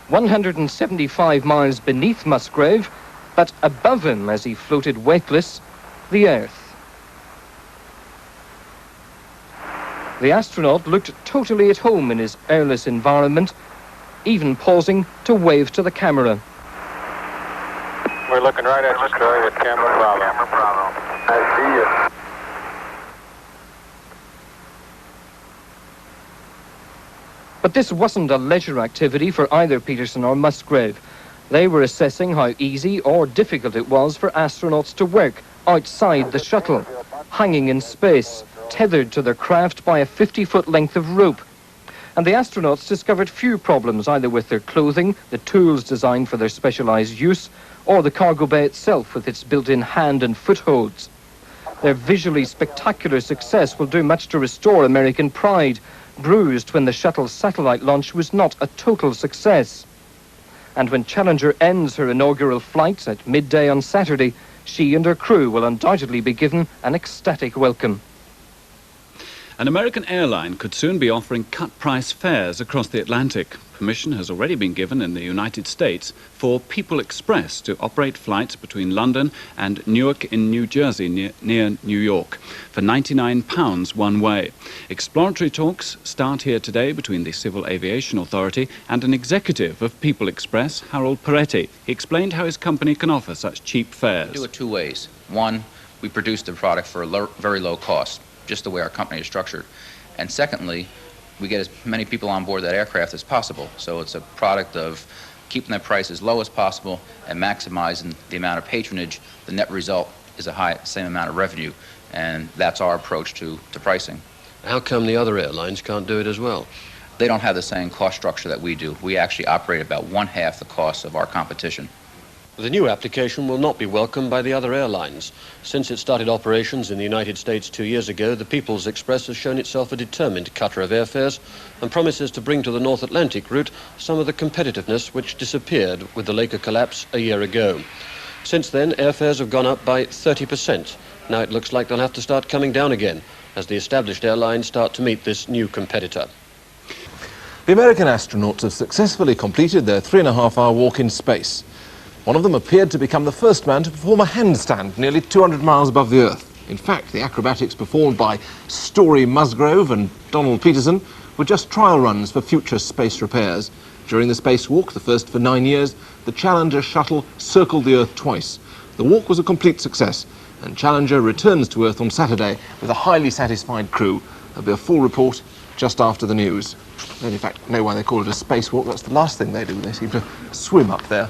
175 miles beneath Musgrave, but above him as he floated weightless, the Earth. The astronaut looked totally at home in his airless environment, even pausing to wave to the camera. We're looking right at you, Story, with camera Bravo. I see you. But this wasn't a leisure activity for either Peterson or Musgrave. They were assessing how easy or difficult it was for astronauts to work outside the shuttle, hanging in space, tethered to their craft by a 50-foot length of rope. And the astronauts discovered few problems either with their clothing, the tools designed for their specialized use, or the cargo bay itself with its built-in hand and footholds. Their visually spectacular success will do much to restore American pride, bruised when the shuttle's satellite launch was not a total success. And when Challenger ends her inaugural flight at midday on Saturday, she and her crew will undoubtedly be given an ecstatic welcome. An American airline could soon be offering cut-price fares across the Atlantic. Permission has already been given in the United States for People Express to operate flights between London and Newark in New Jersey, near New York, for £99 one way. Exploratory talks start here today between the Civil Aviation Authority and an executive of People Express, Harold Peretti. He explained how his company can offer such cheap fares. We do it two ways. One, we produce the product for a very low cost, just the way our company is structured. And secondly, we get as many people on board that aircraft as possible. So it's a product of keeping the price as low as possible and maximizing the amount of patronage. The net result is same amount of revenue, and that's our approach to pricing. How come the other airlines can't do it as well? They don't have the same cost structure that we do. We actually operate about 1/2 the cost of our competition. The new application will not be welcomed by the other airlines. Since it started operations in the United States 2 years ago, the People's Express has shown itself a determined cutter of airfares and promises to bring to the North Atlantic route some of the competitiveness which disappeared with the Laker collapse a year ago. Since then, airfares have gone up by 30%. Now it looks like they'll have to start coming down again as the established airlines start to meet this new competitor. The American astronauts have successfully completed their 3.5-hour walk in space. One of them appeared to become the first man to perform a handstand nearly 200 miles above the Earth. In fact, the acrobatics performed by Story Musgrove and Donald Peterson were just trial runs for future space repairs. During the spacewalk, the first for 9 years, the Challenger shuttle circled the Earth twice. The walk was a complete success, and Challenger returns to Earth on Saturday with a highly satisfied crew. There'll be a full report just after the news. I don't in fact know why they call it a spacewalk. That's the last thing they do. They seem to swim up there.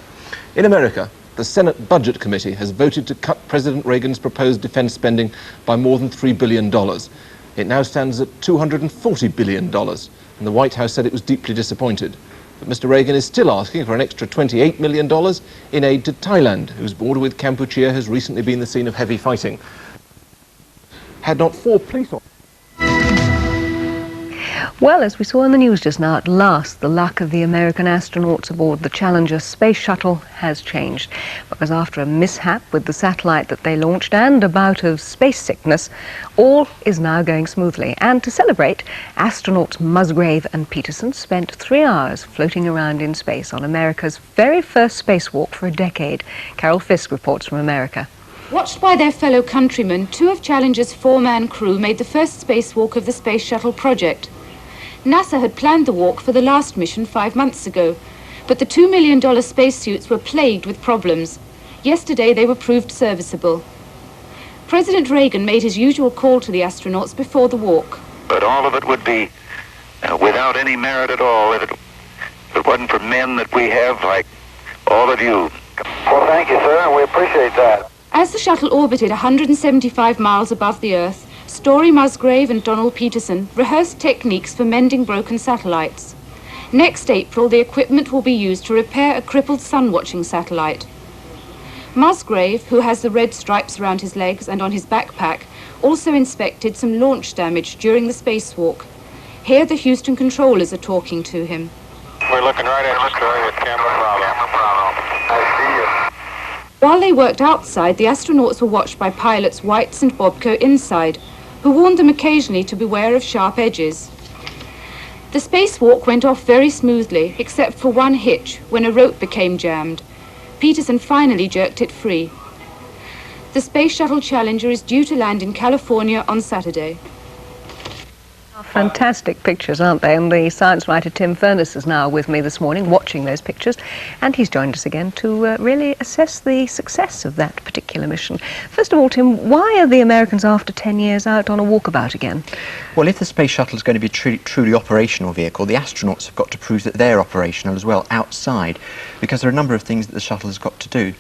In America, the Senate Budget Committee has voted to cut President Reagan's proposed defense spending by more than $3 billion. It now stands at $240 billion, and the White House said it was deeply disappointed. But Mr. Reagan is still asking for an extra $28 million in aid to Thailand, whose border with Kampuchea has recently been the scene of heavy fighting. Had not 4 police officers... Well, as we saw in the news just now, at last the luck of the American astronauts aboard the Challenger space shuttle has changed. Because after a mishap with the satellite that they launched and a bout of space sickness, all is now going smoothly. And to celebrate, astronauts Musgrave and Peterson spent 3 hours floating around in space on America's very first spacewalk for a decade. Carol Fisk reports from America. Watched by their fellow countrymen, 2 of Challenger's 4-man crew made the first spacewalk of the Space Shuttle project. NASA had planned the walk for the last mission 5 months ago, but the $2 million spacesuits were plagued with problems. Yesterday they were proved serviceable. President Reagan made his usual call to the astronauts before the walk. But all of it would be without any merit at all if it wasn't for men that we have like all of you. Well, thank you, sir, and we appreciate that. As the shuttle orbited 175 miles above the Earth, Story Musgrave and Donald Peterson rehearsed techniques for mending broken satellites. Next April, the equipment will be used to repair a crippled sun-watching satellite. Musgrave, who has the red stripes around his legs and on his backpack, also inspected some launch damage during the spacewalk. Here the Houston controllers are talking to him. We're looking right at you, Story, with camera Bravo. I see you. While they worked outside, the astronauts were watched by pilots Weitz and Bobko inside, who warned them occasionally to beware of sharp edges. The spacewalk went off very smoothly, except for one hitch, when a rope became jammed. Peterson finally jerked it free. The Space Shuttle Challenger is due to land in California on Saturday. Fantastic pictures, aren't they? And the science writer Tim Furness is now with me this morning watching those pictures, and he's joined us again to really assess the success of that particular mission. First of all, Tim, why are the Americans after 10 years out on a walkabout again? Well, if the space shuttle is going to be a truly operational vehicle, the astronauts have got to prove that they're operational as well outside, because there are a number of things that the shuttle has got to do.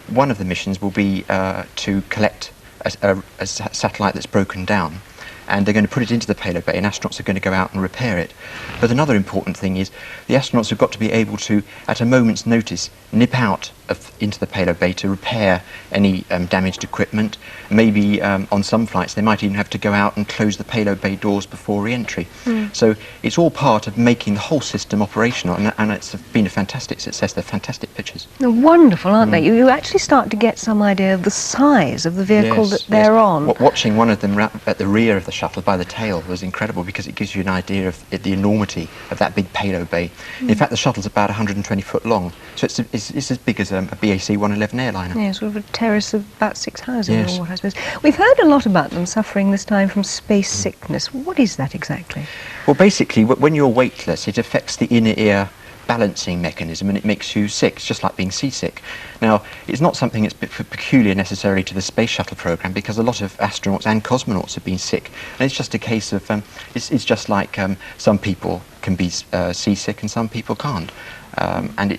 One of the missions will be to collect a satellite that's broken down, and they're going to put it into the payload bay, and astronauts are going to go out and repair it. But another important thing is the astronauts have got to be able to, at a moment's notice, nip out into the payload bay to repair any damaged equipment. Maybe on some flights they might even have to go out and close the payload bay doors before re-entry. So it's all part of making the whole system operational, and it's been a fantastic success. They're fantastic pictures. They're wonderful, aren't they? You actually start to get some idea of the size of the vehicle that they're on. Watching one of them at the rear of the shuttle by the tail was incredible, because it gives you an idea of the enormity of that big payload bay. In fact, the shuttle's about 120 foot long, so it's as big as a BAC 111 airliner. Yeah, sort of a terrace of about 6 houses or what, I suppose. We've heard a lot about them suffering this time from space sickness. What is that exactly? Well, basically, when you're weightless, it affects the inner ear balancing mechanism, and it makes you sick. It's just like being seasick. Now, it's not something that's peculiar necessarily to the space shuttle program, because a lot of astronauts and cosmonauts have been sick, and it's just a case of it's just like some people can be seasick and some people can't, and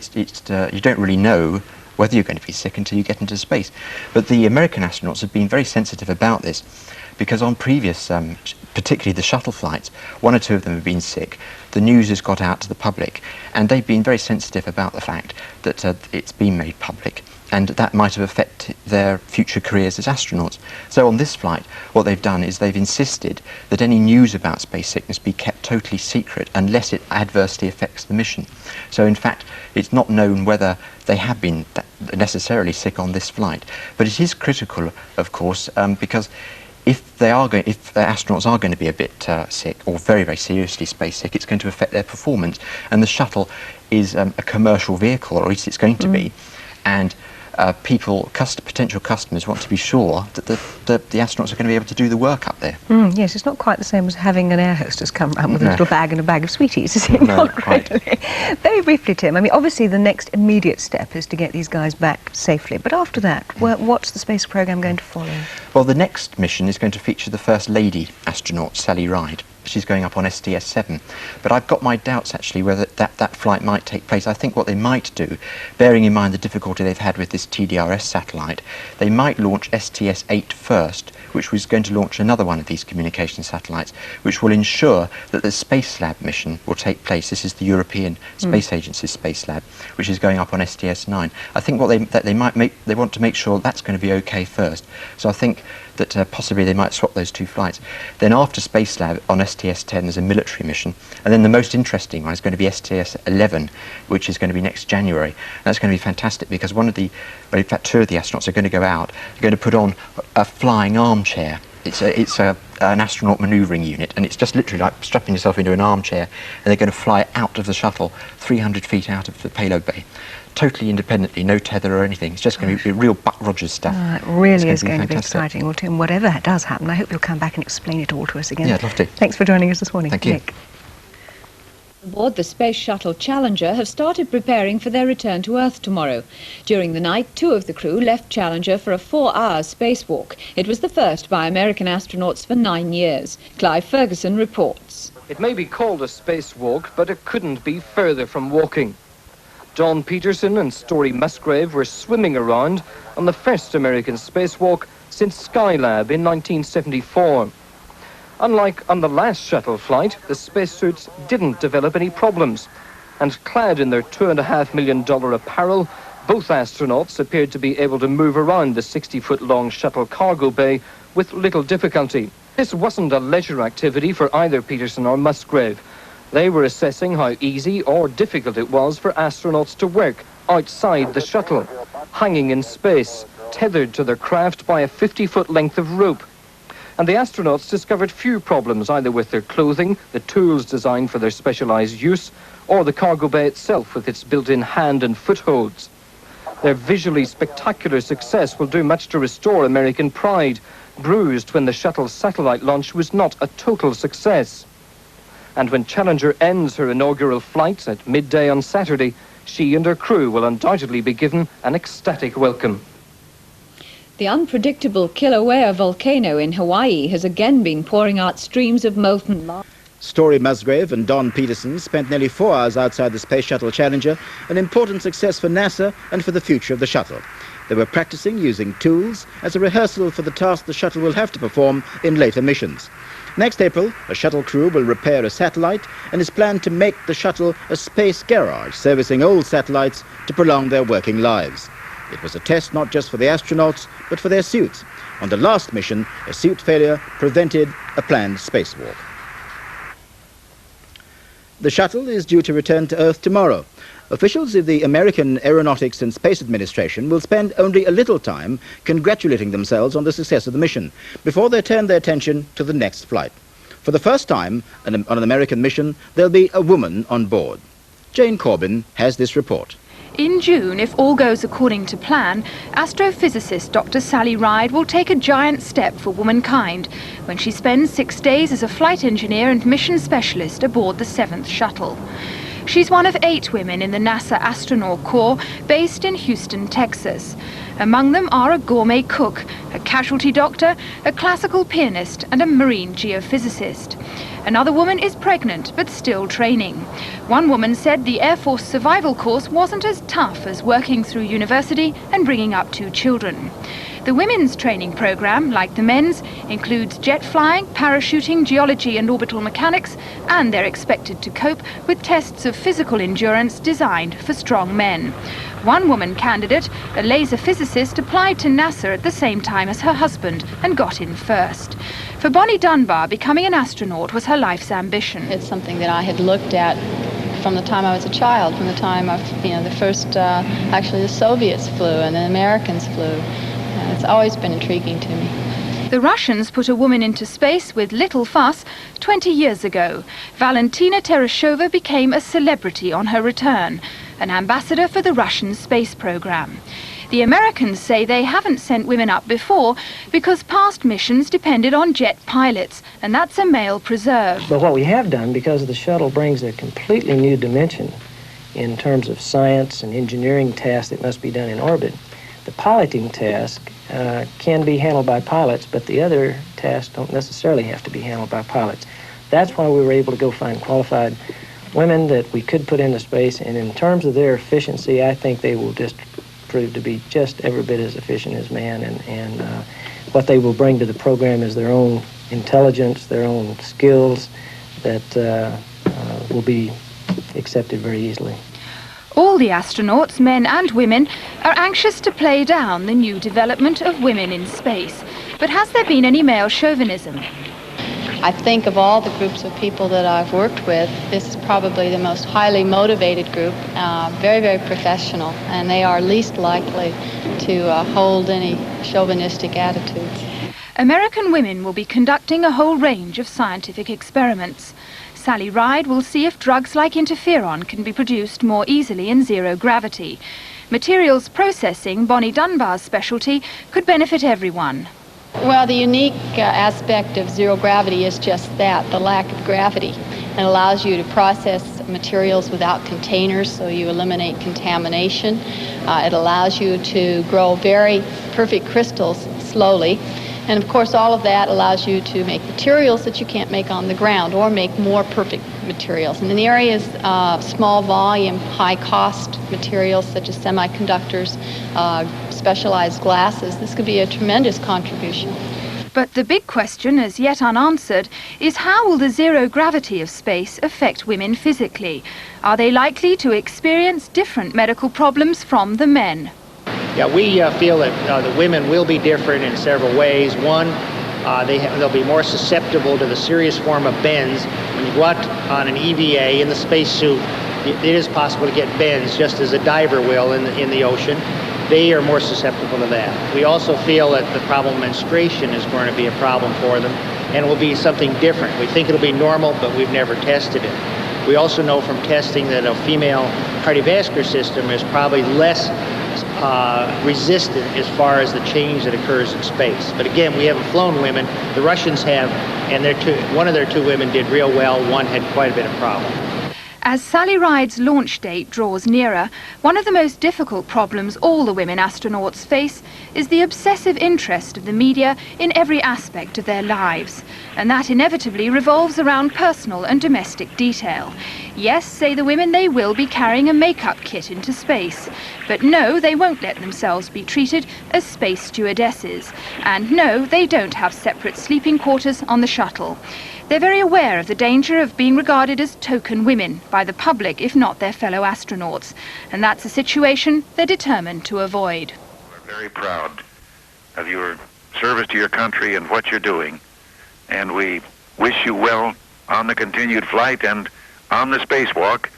you don't really know whether you're going to be sick until you get into space. But the American astronauts have been very sensitive about this, because on previous, particularly the shuttle flights, 1 or 2 of them have been sick. The news has got out to the public, and they've been very sensitive about the fact that it's been made public, and that might have affected their future careers as astronauts. So on this flight, what they've done is they've insisted that any news about space sickness be kept totally secret unless it adversely affects the mission. So in fact, it's not known whether they have been necessarily sick on this flight, but it is critical, of course, because if the astronauts are going to be a bit sick, or very, very seriously space sick, it's going to affect their performance. And the shuttle is a commercial vehicle, or at least it's going to be. And potential customers want to be sure that the astronauts are going to be able to do the work up there. Yes, it's not quite the same as having an air hostess come round with a little bag and a bag of sweeties, is it? No, not quite. really. Very briefly, Tim, I mean, obviously the next immediate step is to get these guys back safely, but after that, what's the space program going to follow? Well, the next mission is going to feature the First Lady astronaut, Sally Ride. She's going up on STS 7. But I've got my doubts, actually, whether that flight might take place. I think what they might do, bearing in mind the difficulty they've had with this TDRS satellite, they might launch STS 8 first, which was going to launch another one of these communication satellites, which will ensure that the Space Lab mission will take place. This is the European Space Agency's Space Lab, which is going up on STS 9. I think they want to make sure that's going to be okay first. So I think that possibly they might swap those 2 flights. Then after Space Lab on STS 10 there's a military mission, and then the most interesting one is going to be STS 11, which is going to be next January. And that's going to be fantastic, because in fact 2 of the astronauts are going to go out, they're going to put on a flying armchair. It's an astronaut manoeuvring unit, and it's just literally like strapping yourself into an armchair, and they're going to fly out of the shuttle 300 feet out of the payload bay. Totally independently, no tether or anything. It's just going to be real Buck Rogers stuff. It really is going to be exciting. Well, Tim, whatever does happen, I hope you'll come back and explain it all to us again. Yeah, I'd love to. Thanks for joining us this morning. Thank you. Nick. Aboard the Space Shuttle Challenger have started preparing for their return to Earth tomorrow. During the night, 2 of the crew left Challenger for a 4-hour spacewalk. It was the first by American astronauts for 9 years. Clive Ferguson reports. It may be called a spacewalk, but it couldn't be further from walking. Don Peterson and Story Musgrave were swimming around on the first American spacewalk since Skylab in 1974. Unlike on the last shuttle flight, the spacesuits didn't develop any problems, and clad in their $2.5 million apparel, both astronauts appeared to be able to move around the 60-foot-long shuttle cargo bay with little difficulty. This wasn't a leisure activity for either Peterson or Musgrave. They were assessing how easy or difficult it was for astronauts to work outside the shuttle, hanging in space, tethered to their craft by a 50-foot length of rope. And the astronauts discovered few problems either with their clothing, the tools designed for their specialized use, or the cargo bay itself with its built-in hand and footholds. Their visually spectacular success will do much to restore American pride, bruised when the shuttle's satellite launch was not a total success. And when Challenger ends her inaugural flight at midday on Saturday, she and her crew will undoubtedly be given an ecstatic welcome. The unpredictable Kilauea volcano in Hawaii has again been pouring out streams of molten lava. Story Musgrave and Don Peterson spent nearly 4 hours outside the Space Shuttle Challenger, an important success for NASA and for the future of the shuttle. They were practicing using tools as a rehearsal for the task the shuttle will have to perform in later missions. Next April, a shuttle crew will repair a satellite, and is planned to make the shuttle a space garage, servicing old satellites to prolong their working lives. It was a test not just for the astronauts, but for their suits. On the last mission, a suit failure prevented a planned spacewalk. The shuttle is due to return to Earth tomorrow. Officials of the American Aeronautics and Space Administration will spend only a little time congratulating themselves on the success of the mission before they turn their attention to the next flight. For the first time on an American mission, there'll be a woman on board. Jane Corbin has this report. In June, if all goes according to plan, astrophysicist Dr. Sally Ride will take a giant step for womankind when she spends 6 days as a flight engineer and mission specialist aboard the 7th shuttle. She's one of 8 women in the NASA Astronaut Corps based in Houston, Texas. Among them are a gourmet cook, a casualty doctor, a classical pianist and a marine geophysicist. Another woman is pregnant but still training. One woman said the Air Force survival course wasn't as tough as working through university and bringing up 2 children. The women's training program, like the men's, includes jet flying, parachuting, geology and orbital mechanics, and they're expected to cope with tests of physical endurance designed for strong men. One woman candidate, a laser physicist, applied to NASA at the same time as her husband and got in first. For Bonnie Dunbar, becoming an astronaut was her life's ambition. It's something that I had looked at from the time I was a child, from the time of, the first, actually the Soviets flew and the Americans flew. It's always been intriguing to me. The Russians put a woman into space with little fuss 20 years ago. Valentina Tereshova became a celebrity on her return, an ambassador for the Russian space program. The Americans say they haven't sent women up before because past missions depended on jet pilots, and that's a male preserve. But what we have done, because the shuttle brings a completely new dimension in terms of science and engineering tasks that must be done in orbit, the piloting task can be handled by pilots, but the other tasks don't necessarily have to be handled by pilots. That's why we were able to go find qualified women that we could put into space, and in terms of their efficiency, I think they will just prove to be just every bit as efficient as man, and what they will bring to the program is their own intelligence, their own skills that will be accepted very easily. All the astronauts, men and women, are anxious to play down the new development of women in space. But has there been any male chauvinism? I think of all the groups of people that I've worked with, this is probably the most highly motivated group, very, very professional, and they are least likely to hold any chauvinistic attitudes. American women will be conducting a whole range of scientific experiments. Sally Ride will see if drugs like interferon can be produced more easily in zero gravity. Materials processing, Bonnie Dunbar's specialty, could benefit everyone. Well, the unique aspect of zero gravity is just that, the lack of gravity. It allows you to process materials without containers, so you eliminate contamination. It allows you to grow very perfect crystals slowly. And of course, all of that allows you to make materials that you can't make on the ground, or make more perfect materials. And in the areas of small volume, high cost materials such as semiconductors, specialized glasses, this could be a tremendous contribution. But the big question, as yet unanswered, is how will the zero gravity of space affect women physically? Are they likely to experience different medical problems from the men? Yeah, we feel that the women will be different in several ways. One, they'll be more susceptible to the serious form of bends. When you go out on an EVA in the spacesuit, it is possible to get bends, just as a diver will in the ocean. They are more susceptible to that. We also feel that the problem of menstruation is going to be a problem for them, and will be something different. We think it'll be normal, but we've never tested it. We also know from testing that a female cardiovascular system is probably less resistant as far as the change that occurs in space. But again, we haven't flown women. The Russians have, and one of their 2 women did real well. One had quite a bit of problem. As Sally Ride's launch date draws nearer, one of the most difficult problems all the women astronauts face is the obsessive interest of the media in every aspect of their lives. And that inevitably revolves around personal and domestic detail. Yes, say the women, they will be carrying a makeup kit into space. But no, they won't let themselves be treated as space stewardesses. And no, they don't have separate sleeping quarters on the shuttle. They're very aware of the danger of being regarded as token women by the public, if not their fellow astronauts. And that's a situation they're determined to avoid. We're very proud of your service to your country and what you're doing. And we wish you well on the continued flight and on the spacewalk.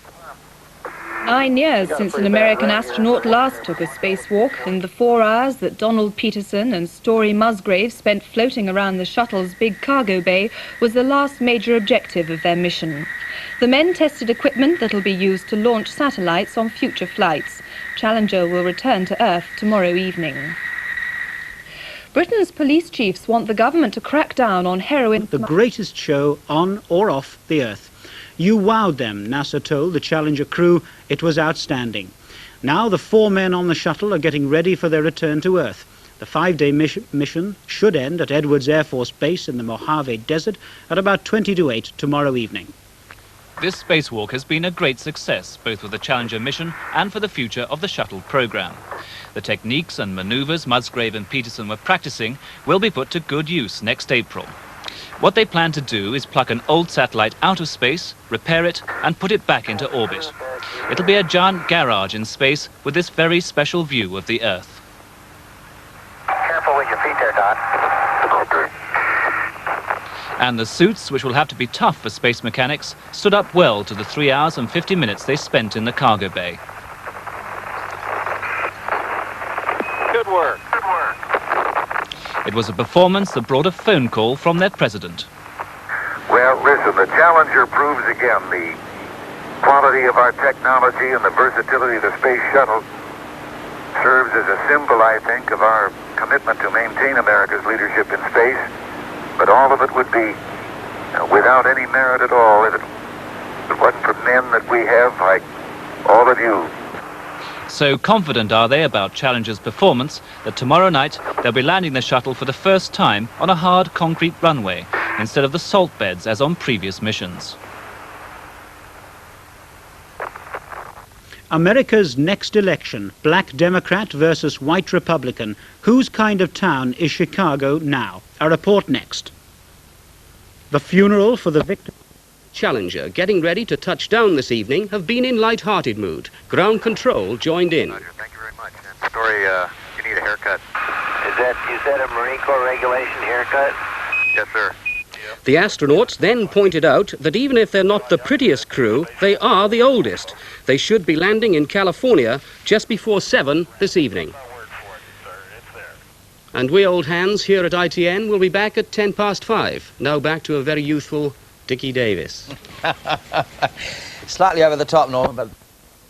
9 years since an American astronaut last took a spacewalk, and the 4 hours that Donald Peterson and Story Musgrave spent floating around the shuttle's big cargo bay was the last major objective of their mission. The men tested equipment that'll be used to launch satellites on future flights. Challenger will return to Earth tomorrow evening. Britain's police chiefs want the government to crack down on heroin. The greatest show on or off the Earth. You wowed them, NASA told the Challenger crew. It was outstanding. Now the 4 men on the shuttle are getting ready for their return to Earth. The 5-day mission should end at Edwards Air Force Base in the Mojave Desert at about 20 to 8 tomorrow evening. This spacewalk has been a great success, both with the Challenger mission and for the future of the shuttle program. The techniques and maneuvers Musgrave and Peterson were practicing will be put to good use next April. What they plan to do is pluck an old satellite out of space, repair it, and put it back into orbit. It'll be a giant garage in space with this very special view of the Earth. Careful with your feet there, Don. And the suits, which will have to be tough for space mechanics, stood up well to the 3 hours and 50 minutes they spent in the cargo bay. Good work. Good work. It was a performance that brought a phone call from their president. Well, listen, the Challenger proves again the quality of our technology and the versatility of the space shuttle. Serves as a symbol, I think, of our commitment to maintain America's leadership in space. But all of it would be without any merit at all if it wasn't for men that we have, like all of you. So confident are they about Challenger's performance that tomorrow night they'll be landing the shuttle for the first time on a hard concrete runway instead of the salt beds as on previous missions. America's next election, black Democrat versus white Republican. Whose kind of town is Chicago now? A report next. The funeral for the victim. Challenger, getting ready to touch down this evening, have been in light-hearted mood. Ground control joined in. Roger, thank you very much. And Story, you need a haircut. Is that a Marine Corps regulation haircut? Yes, sir. The astronauts then pointed out that even if they're not the prettiest crew, they are the oldest. They should be landing in California just before 7 this evening. And we old hands here at ITN will be back at 5:10. Now back to a very youthful Dickie Davis. Slightly over the top, Norman, but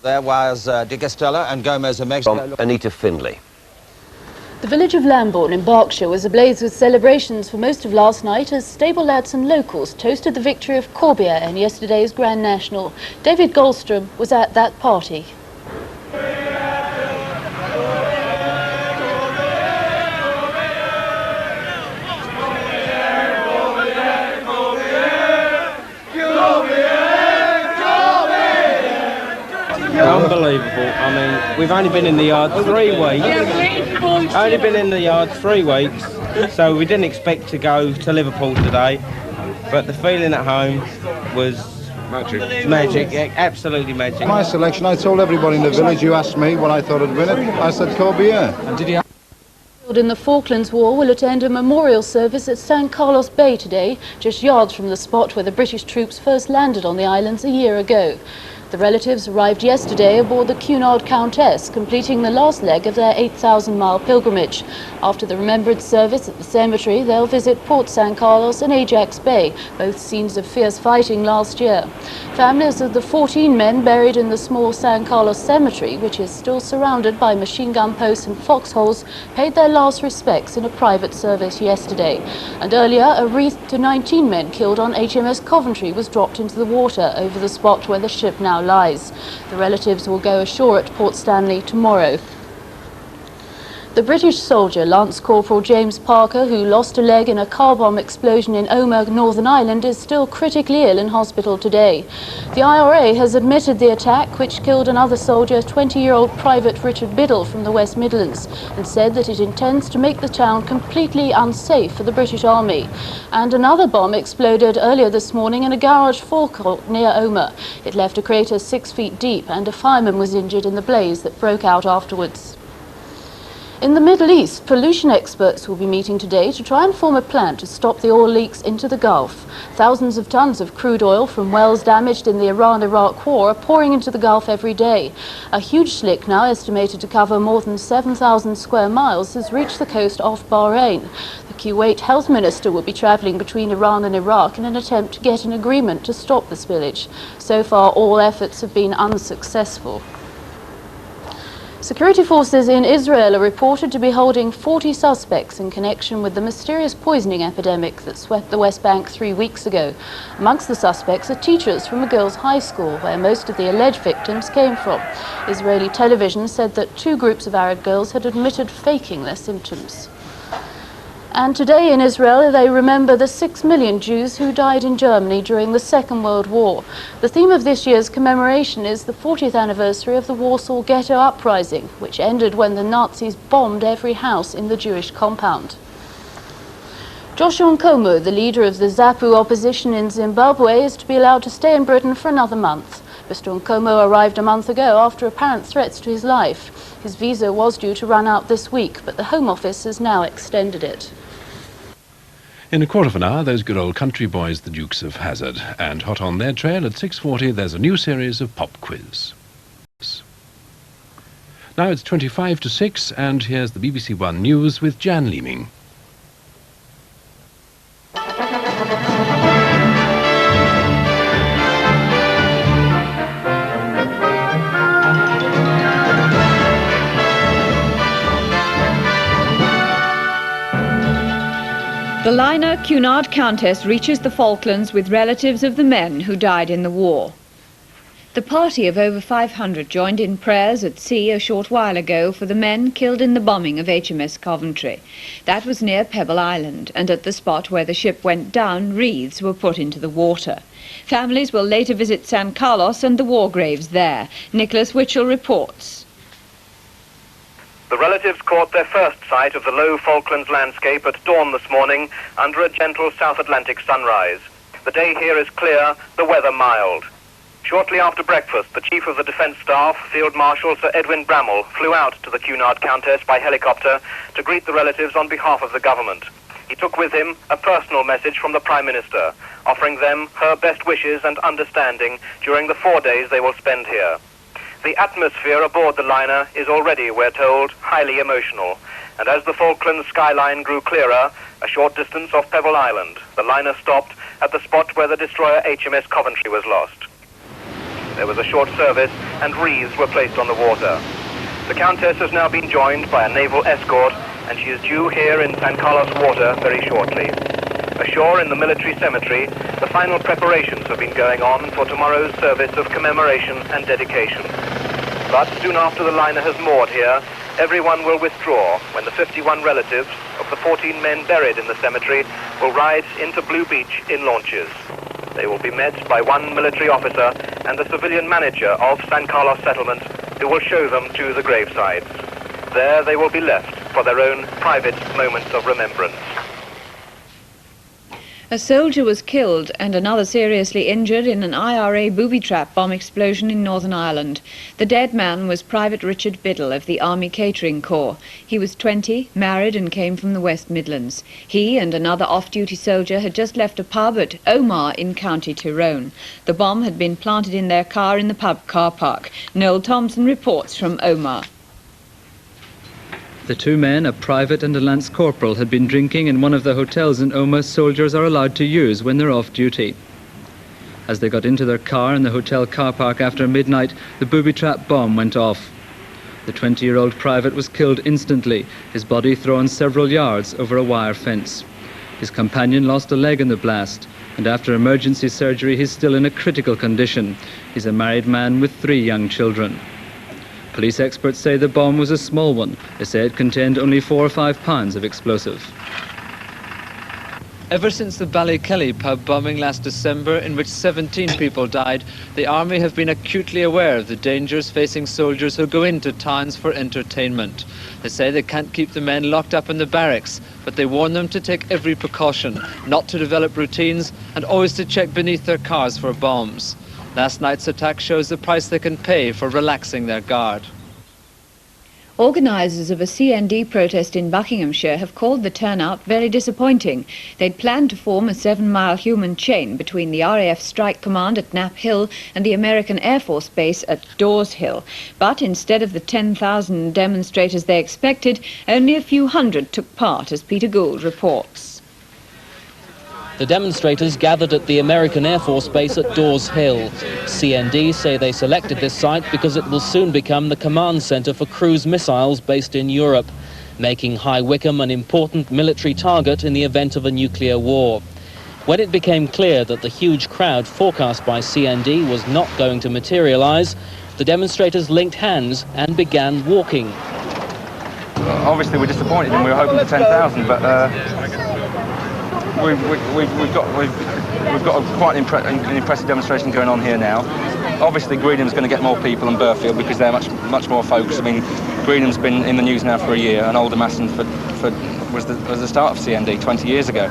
there was De Castella and Gomez of Mexico. Anita Findlay. The village of Lambourne in Berkshire was ablaze with celebrations for most of last night as stable lads and locals toasted the victory of Corbière in yesterday's Grand National. David Goldstrom was at that party. Unbelievable. I mean, we've only been in the yard 3 weeks. Only been in the yard 3 weeks, so we didn't expect to go to Liverpool today. But the feeling at home was magic, yeah, absolutely magic. My selection, I told everybody in the village, you asked me what I thought would win it, I said Corbière. And did you in the Falklands War will attend a memorial service at San Carlos Bay today, just yards from the spot where the British troops first landed on the islands a year ago. The relatives arrived yesterday aboard the Cunard Countess, completing the last leg of their 8,000-mile pilgrimage. After the remembrance service at the cemetery, they'll visit Port San Carlos and Ajax Bay, both scenes of fierce fighting last year. Families of the 14 men buried in the small San Carlos cemetery, which is still surrounded by machine gun posts and foxholes, paid their last respects in a private service yesterday. And earlier, a wreath to 19 men killed on HMS Coventry was dropped into the water over the spot where the ship now lies. The relatives will go ashore at Port Stanley tomorrow. The British soldier Lance Corporal James Parker, who lost a leg in a car bomb explosion in Omagh, Northern Ireland, is still critically ill in hospital today. The IRA has admitted the attack, which killed another soldier, 20-year-old Private Richard Biddle from the West Midlands, and said that it intends to make the town completely unsafe for the British Army. And another bomb exploded earlier this morning in a garage forecourt near Omagh. It left a crater 6 feet deep, and a fireman was injured in the blaze that broke out afterwards. In the Middle East, pollution experts will be meeting today to try and form a plan to stop the oil leaks into the Gulf. Thousands of tons of crude oil from wells damaged in the Iran-Iraq war are pouring into the Gulf every day. A huge slick, now estimated to cover more than 7,000 square miles, has reached the coast off Bahrain. The Kuwait health minister will be travelling between Iran and Iraq in an attempt to get an agreement to stop the spillage. So far, all efforts have been unsuccessful. Security forces in Israel are reported to be holding 40 suspects in connection with the mysterious poisoning epidemic that swept the West Bank 3 weeks ago. Amongst the suspects are teachers from a girls' high school where most of the alleged victims came from. Israeli television said that 2 groups of Arab girls had admitted faking their symptoms. And today in Israel, they remember the 6 million Jews who died in Germany during the Second World War. The theme of this year's commemoration is the 40th anniversary of the Warsaw Ghetto Uprising, which ended when the Nazis bombed every house in the Jewish compound. Joshua Nkomo, the leader of the ZAPU opposition in Zimbabwe, is to be allowed to stay in Britain for another month. Mr. Nkomo arrived a month ago after apparent threats to his life. His visa was due to run out this week, but the Home Office has now extended it. In a quarter of an hour, those good old country boys, the Dukes of Hazzard. And hot on their trail at 6:40, there's a new series of pop quiz. Now it's 25 to 6, and here's the BBC One News with Jan Leeming. The liner Cunard Countess reaches the Falklands with relatives of the men who died in the war. The party of over 500 joined in prayers at sea a short while ago for the men killed in the bombing of HMS Coventry. That was near Pebble Island, and at the spot where the ship went down, wreaths were put into the water. Families will later visit San Carlos and the war graves there. Nicholas Witchell reports. The relatives caught their first sight of the low Falklands landscape at dawn this morning under a gentle South Atlantic sunrise. The day here is clear, the weather mild. Shortly after breakfast, the Chief of the Defence Staff, Field Marshal Sir Edwin Bramall, flew out to the Cunard Countess by helicopter to greet the relatives on behalf of the government. He took with him a personal message from the Prime Minister, offering them her best wishes and understanding during the 4 days they will spend here. The atmosphere aboard the liner is already, we're told, highly emotional, and as the Falklands skyline grew clearer, a short distance off Pebble Island, the liner stopped at the spot where the destroyer HMS Coventry was lost. There was a short service, and wreaths were placed on the water. The Countess has now been joined by a naval escort, and she is due here in San Carlos water very shortly. Ashore in the military cemetery, the final preparations have been going on for tomorrow's service of commemoration and dedication. But soon after the liner has moored here, everyone will withdraw when the 51 relatives of the 14 men buried in the cemetery will ride into Blue Beach in launches. They will be met by one military officer and the civilian manager of San Carlos settlement who will show them to the gravesides. There they will be left for their own private moments of remembrance. A soldier was killed and another seriously injured in an IRA booby-trap bomb explosion in Northern Ireland. The dead man was Private Richard Biddle of the Army Catering Corps. He was 20, married and came from the West Midlands. He and another off-duty soldier had just left a pub at Omagh in County Tyrone. The bomb had been planted in their car in the pub car park. Noel Thompson reports from Omagh. The 2 men, a private and a lance corporal, had been drinking in one of the hotels in Omagh soldiers are allowed to use when they're off duty. As they got into their car in the hotel car park after midnight, the booby-trap bomb went off. The 20-year-old private was killed instantly, his body thrown several yards over a wire fence. His companion lost a leg in the blast, and after emergency surgery he's still in a critical condition. He's a married man with 3 young children. Police experts say the bomb was a small one. They say it contained only 4 or 5 pounds of explosive. Ever since the Ballykelly pub bombing last December, in which 17 people died, the Army have been acutely aware of the dangers facing soldiers who go into towns for entertainment. They say they can't keep the men locked up in the barracks, but they warn them to take every precaution, not to develop routines, and always to check beneath their cars for bombs. Last night's attack shows the price they can pay for relaxing their guard. Organisers of a CND protest in Buckinghamshire have called the turnout very disappointing. They'd planned to form a 7-mile human chain between the RAF Strike Command at Knapp Hill and the American Air Force Base at Dawes Hill. But instead of the 10,000 demonstrators they expected, only a few hundred took part, as Peter Gould reports. The demonstrators gathered at the American Air Force Base at Dawes Hill. CND say they selected this site because it will soon become the command centre for cruise missiles based in Europe, making High Wycombe an important military target in the event of a nuclear war. When it became clear that the huge crowd forecast by CND was not going to materialise, the demonstrators linked hands and began walking. Obviously we're disappointed and we were hoping for 10,000, but we've got quite an impressive demonstration going on here now. Obviously, Greenham's going to get more people than Burfield because they're much more focused. I mean, Greenham's been in the news now for a year, and Oldham was the start of CND 20 years ago.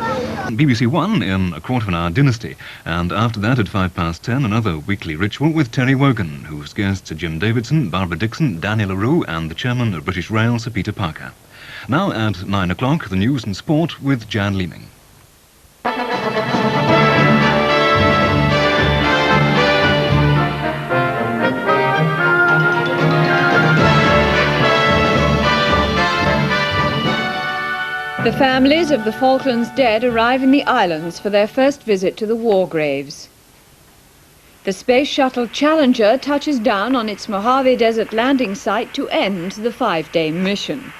BBC One in a quarter of an hour Dynasty, and after that at 10:05, another weekly ritual with Terry Wogan, whose guests are Jim Davidson, Barbara Dixon, Daniel LaRue, and the chairman of British Rail, Sir Peter Parker. Now at 9 o'clock, the news and sport with Jan Leeming. The families of the Falklands dead arrive in the islands for their first visit to the war graves. The Space Shuttle Challenger touches down on its Mojave Desert landing site to end the 5-day mission.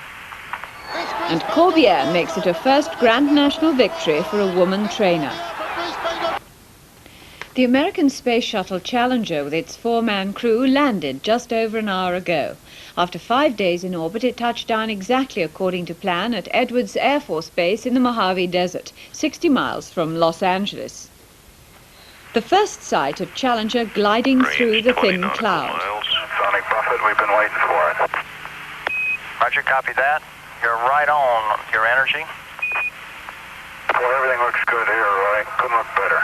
And Corbière makes it a first Grand National victory for a woman trainer. The American Space Shuttle Challenger with its 4-man crew landed just over an hour ago. After 5 days in orbit, it touched down exactly according to plan at Edwards Air Force Base in the Mojave Desert, 60 miles from Los Angeles. The first sight of Challenger gliding through the thin cloud. Sonic Buffet, we've been waiting for it. Roger, copy that. You're right on your energy. Well, everything looks good here, Roy. Couldn't look better.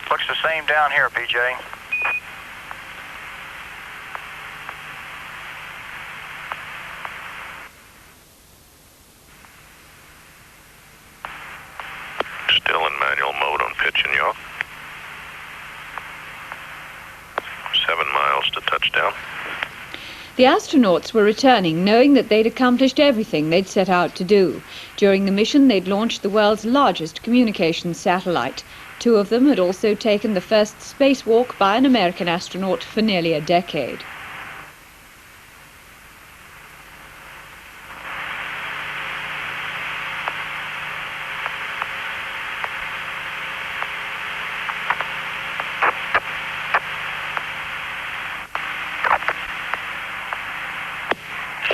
Looks the same down here, PJ. Still in manual mode on pitch and yaw. 7 miles to touchdown. The astronauts were returning knowing that they'd accomplished everything they'd set out to do. During the mission, they'd launched the world's largest communications satellite. 2 of them had also taken the first spacewalk by an American astronaut for nearly a decade.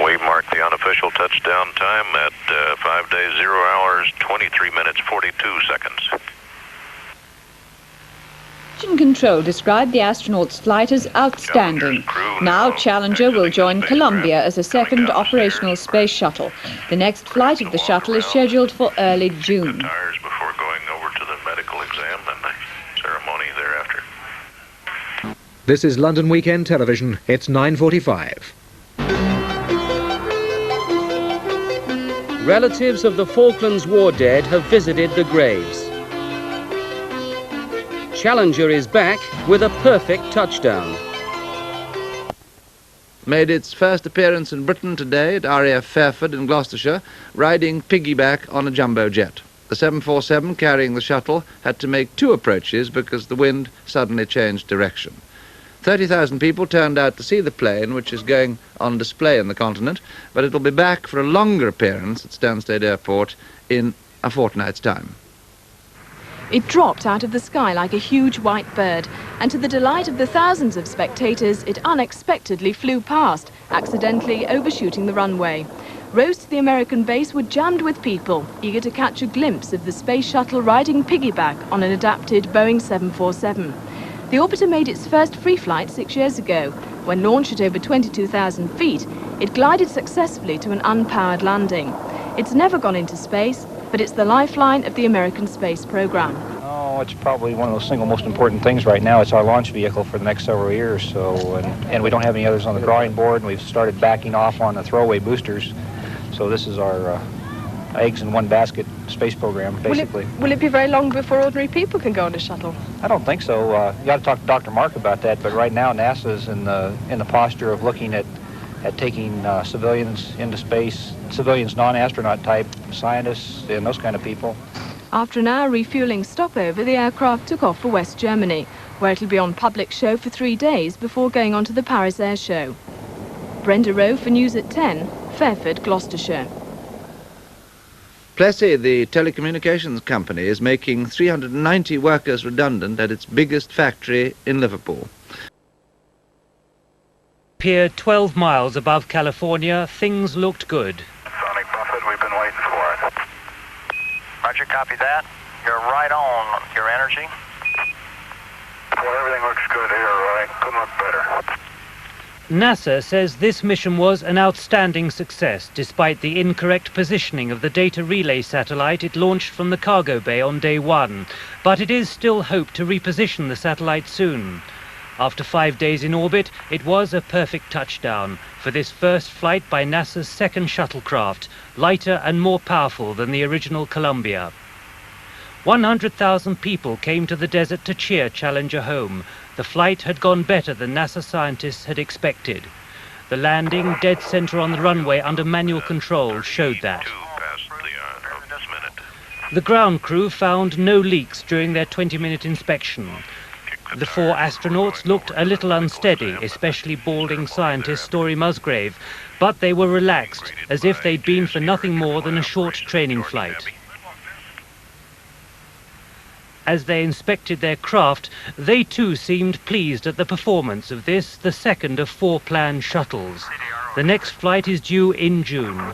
We marked the unofficial touchdown time at 5 days, 0 hours, 23 minutes, 42 seconds. Mission Control described the astronauts' flight as outstanding. Now Challenger will join Columbia as a second operational space shuttle. The next flight of the shuttle is scheduled for early June. Before going over to the medical exam and the ceremony thereafter. This is London Weekend Television. It's 9:45. Relatives of the Falklands War dead have visited the graves. Challenger is back with a perfect touchdown. Made its first appearance in Britain today at RAF Fairford in Gloucestershire, riding piggyback on a jumbo jet. The 747 carrying the shuttle had to make 2 approaches because the wind suddenly changed direction. 30,000 people turned out to see the plane, which is going on display in the continent, but it will be back for a longer appearance at Stansted Airport in a fortnight's time. It dropped out of the sky like a huge white bird, and to the delight of the thousands of spectators, it unexpectedly flew past, accidentally overshooting the runway. Roads to the American base were jammed with people, eager to catch a glimpse of the space shuttle riding piggyback on an adapted Boeing 747. The orbiter made its first free flight 6 years ago. When launched at over 22,000 feet, it glided successfully to an unpowered landing. It's never gone into space, but it's the lifeline of the American space program. Oh, it's probably one of those single most important things right now. It's our launch vehicle for the next several years. So, and we don't have any others on the drawing board, and we've started backing off on the throwaway boosters. So this is our eggs in one basket space program, basically. Will it be very long before ordinary people can go on a shuttle? I don't think so. You got to talk to Dr. Mark about that. But right now, NASA's in the posture of looking at taking civilians into space, civilians, non-astronaut type scientists and those kind of people. After an hour refueling stopover, the aircraft took off for West Germany, where it'll be on public show for 3 days before going on to the Paris Air Show. Brenda Rowe for News at 10, Fairford, Gloucestershire. Plessey, the telecommunications company, is making 390 workers redundant at its biggest factory in Liverpool. Pier 12 miles above California, things looked good. Sonic Buffet, we've been waiting for it. Roger, copy that. You're right on your energy. Well, everything looks good here, right? Couldn't look better. NASA says this mission was an outstanding success, despite the incorrect positioning of the data relay satellite it launched from the cargo bay on day 1. But it is still hoped to reposition the satellite soon. After 5 days in orbit, it was a perfect touchdown for this first flight by NASA's second shuttlecraft, lighter and more powerful than the original Columbia. 100,000 people came to the desert to cheer Challenger home. The flight had gone better than NASA scientists had expected. The landing, dead center on the runway under manual control, showed that. The ground crew found no leaks during their 20-minute inspection. The 4 astronauts looked a little unsteady, especially balding scientist Story Musgrave, but they were relaxed, as if they'd been for nothing more than a short training flight. As they inspected their craft, they too seemed pleased at the performance of this, the second of 4 planned shuttles. The next flight is due in June.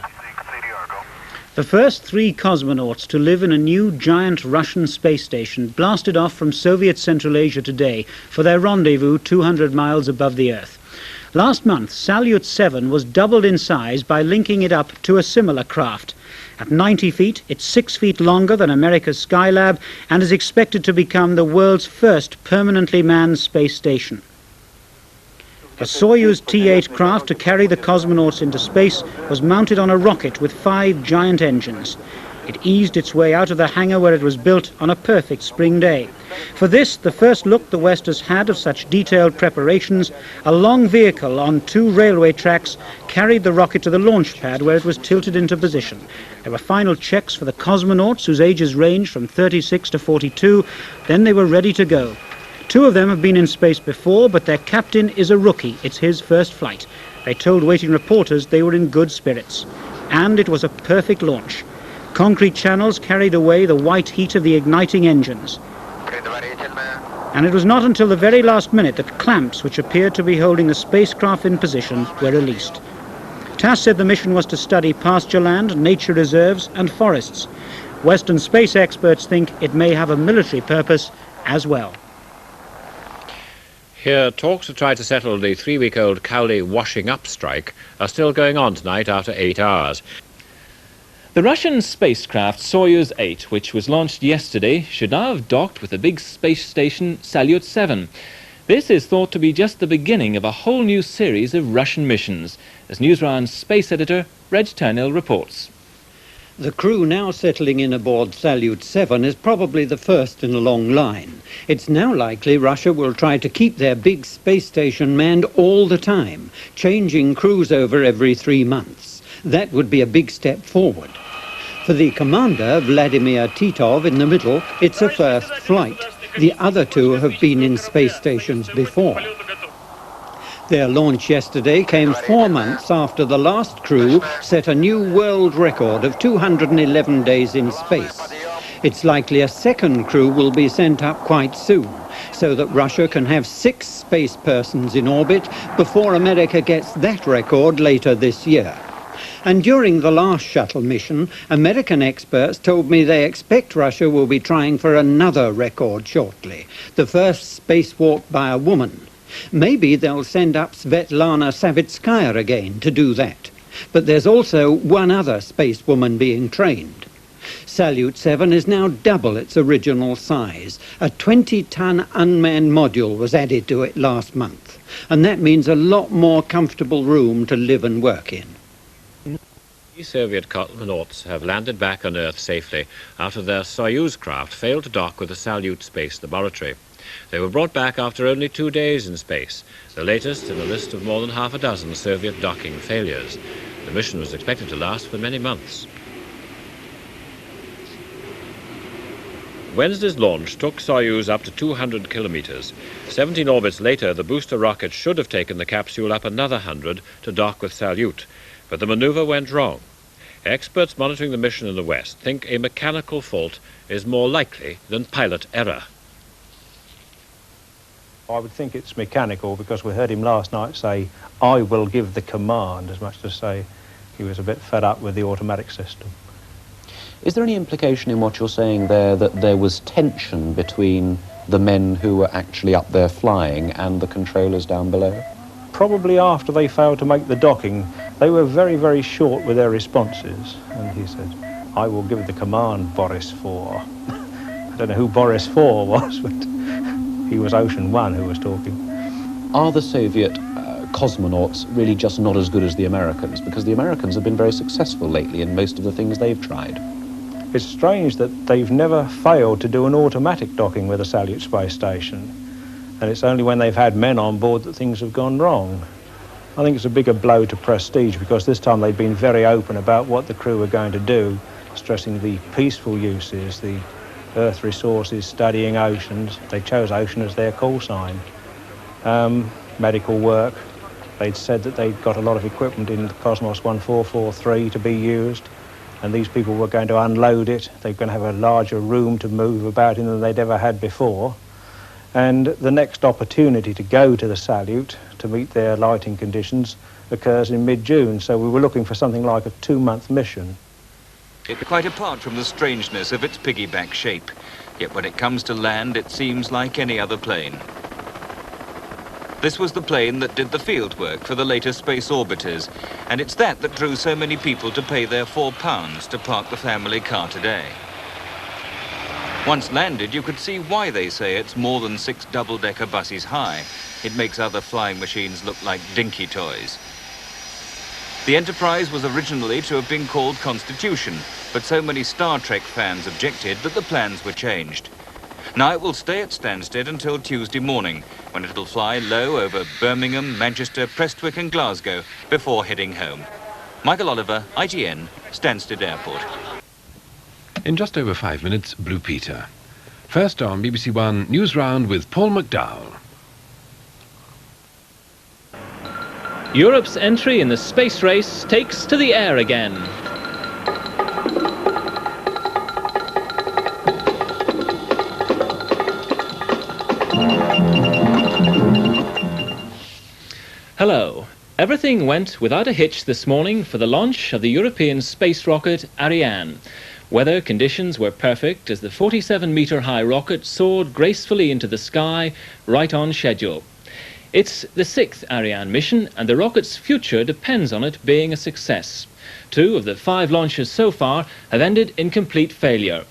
The first 3 cosmonauts to live in a new giant Russian space station blasted off from Soviet Central Asia today for their rendezvous 200 miles above the Earth. Last month, Salyut 7 was doubled in size by linking it up to a similar craft. At 90 feet, it's 6 feet longer than America's Skylab and is expected to become the world's first permanently manned space station. The Soyuz T-8 craft to carry the cosmonauts into space was mounted on a rocket with 5 giant engines. It eased its way out of the hangar where it was built on a perfect spring day. For this, the first look the West has had of such detailed preparations, a long vehicle on 2 railway tracks carried the rocket to the launch pad where it was tilted into position. There were final checks for the cosmonauts, whose ages ranged from 36 to 42. Then they were ready to go. 2 of them have been in space before, but their captain is a rookie. It's his first flight. They told waiting reporters they were in good spirits. And it was a perfect launch. Concrete channels carried away the white heat of the igniting engines. And it was not until the very last minute that clamps, which appeared to be holding the spacecraft in position, were released. TASS said the mission was to study pasture land, nature reserves and forests. Western space experts think it may have a military purpose as well. Here, talks to try to settle the 3-week-old Cowley washing up strike are still going on tonight after 8 hours. The Russian spacecraft Soyuz 8, which was launched yesterday, should now have docked with the big space station Salyut 7. This is thought to be just the beginning of a whole new series of Russian missions, as Newsround's space editor Reg Turnell reports. The crew now settling in aboard Salyut 7 is probably the first in a long line. It's now likely Russia will try to keep their big space station manned all the time, changing crews over every 3 months. That would be a big step forward. For the commander, Vladimir Titov, in the middle, it's a first flight. The other 2 have been in space stations before. Their launch yesterday came 4 months after the last crew set a new world record of 211 days in space. It's likely a second crew will be sent up quite soon, so that Russia can have 6 space persons in orbit before America gets that record later this year. And during the last shuttle mission, American experts told me they expect Russia will be trying for another record shortly, the first spacewalk by a woman. Maybe they'll send up Svetlana Savitskaya again to do that. But there's also one other spacewoman being trained. Salyut 7 is now double its original size. A 20-ton unmanned module was added to it last month, and that means a lot more comfortable room to live and work in. The Soviet cosmonauts have landed back on Earth safely after their Soyuz craft failed to dock with the Salyut space laboratory. They were brought back after only 2 days in space, the latest in a list of more than half a dozen Soviet docking failures. The mission was expected to last for many months. Wednesday's launch took Soyuz up to 200 kilometers. 17 orbits later, the booster rocket should have taken the capsule up another 100 to dock with Salyut, but the maneuver went wrong. Experts monitoring the mission in the West think a mechanical fault is more likely than pilot error. I would think it's mechanical because we heard him last night say, "I will give the command," as much to say he was a bit fed up with the automatic system. Is there any implication in what you're saying there that there was tension between the men who were actually up there flying and the controllers down below? Probably after they failed to make the docking, they were very, very short with their responses. And he said, "I will give the command, Boris 4. I don't know who Boris 4 was, but he was Ocean 1 who was talking. Are the Soviet cosmonauts really just not as good as the Americans? Because the Americans have been very successful lately in most of the things they've tried. It's strange that they've never failed to do an automatic docking with the Salyut space station. And it's only when they've had men on board that things have gone wrong. I think it's a bigger blow to prestige because this time they've been very open about what the crew were going to do, stressing the peaceful uses, the Earth resources, studying oceans. They chose ocean as their call sign. Medical work. They'd said that they'd got a lot of equipment in the Cosmos 1443 to be used, and these people were going to unload it. They're going to have a larger room to move about in than they'd ever had before. And the next opportunity to go to the Salyut to meet their lighting conditions occurs in mid-June, so we were looking for something like a 2-month mission. Quite apart from the strangeness of its piggyback shape, yet when it comes to land, it seems like any other plane. This was the plane that did the field work for the later space orbiters, and it's that drew so many people to pay their £4 to park the family car today. Once landed, you could see why they say it's more than 6 double-decker buses high. It makes other flying machines look like dinky toys. The Enterprise was originally to have been called Constitution, but so many Star Trek fans objected that the plans were changed. Now it will stay at Stansted until Tuesday morning, when it'll fly low over Birmingham, Manchester, Prestwick and Glasgow before heading home. Michael Oliver, ITN, Stansted Airport. In just over 5 minutes, Blue Peter. First on BBC One News Round with Paul McDowell. Europe's entry in the space race takes to the air again. Hello. Everything went without a hitch this morning for the launch of the European space rocket Ariane. Weather conditions were perfect as the 47-metre-high rocket soared gracefully into the sky, right on schedule. It's the 6th Ariane mission, and the rocket's future depends on it being a success. 2 of the 5 launches so far have ended in complete failure.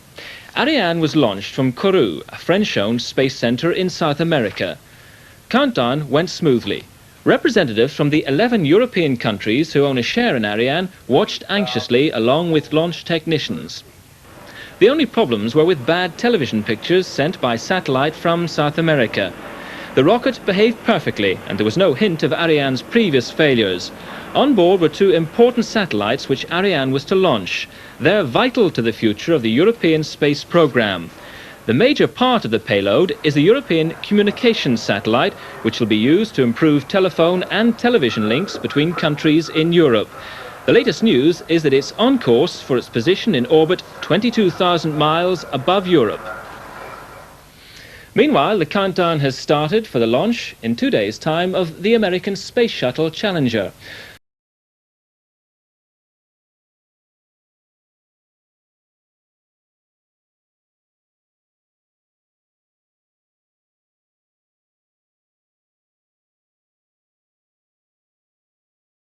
Ariane was launched from Kourou, a French-owned space centre in South America. Countdown went smoothly. Representatives from the 11 European countries who own a share in Ariane watched anxiously along with launch technicians. The only problems were with bad television pictures sent by satellite from South America. The rocket behaved perfectly, and there was no hint of Ariane's previous failures. On board were 2 important satellites which Ariane was to launch. They're vital to the future of the European space program. The major part of the payload is the European communications satellite, which will be used to improve telephone and television links between countries in Europe. The latest news is that it's on course for its position in orbit 22,000 miles above Europe. Meanwhile, the countdown has started for the launch in 2 days' time of the American Space Shuttle Challenger.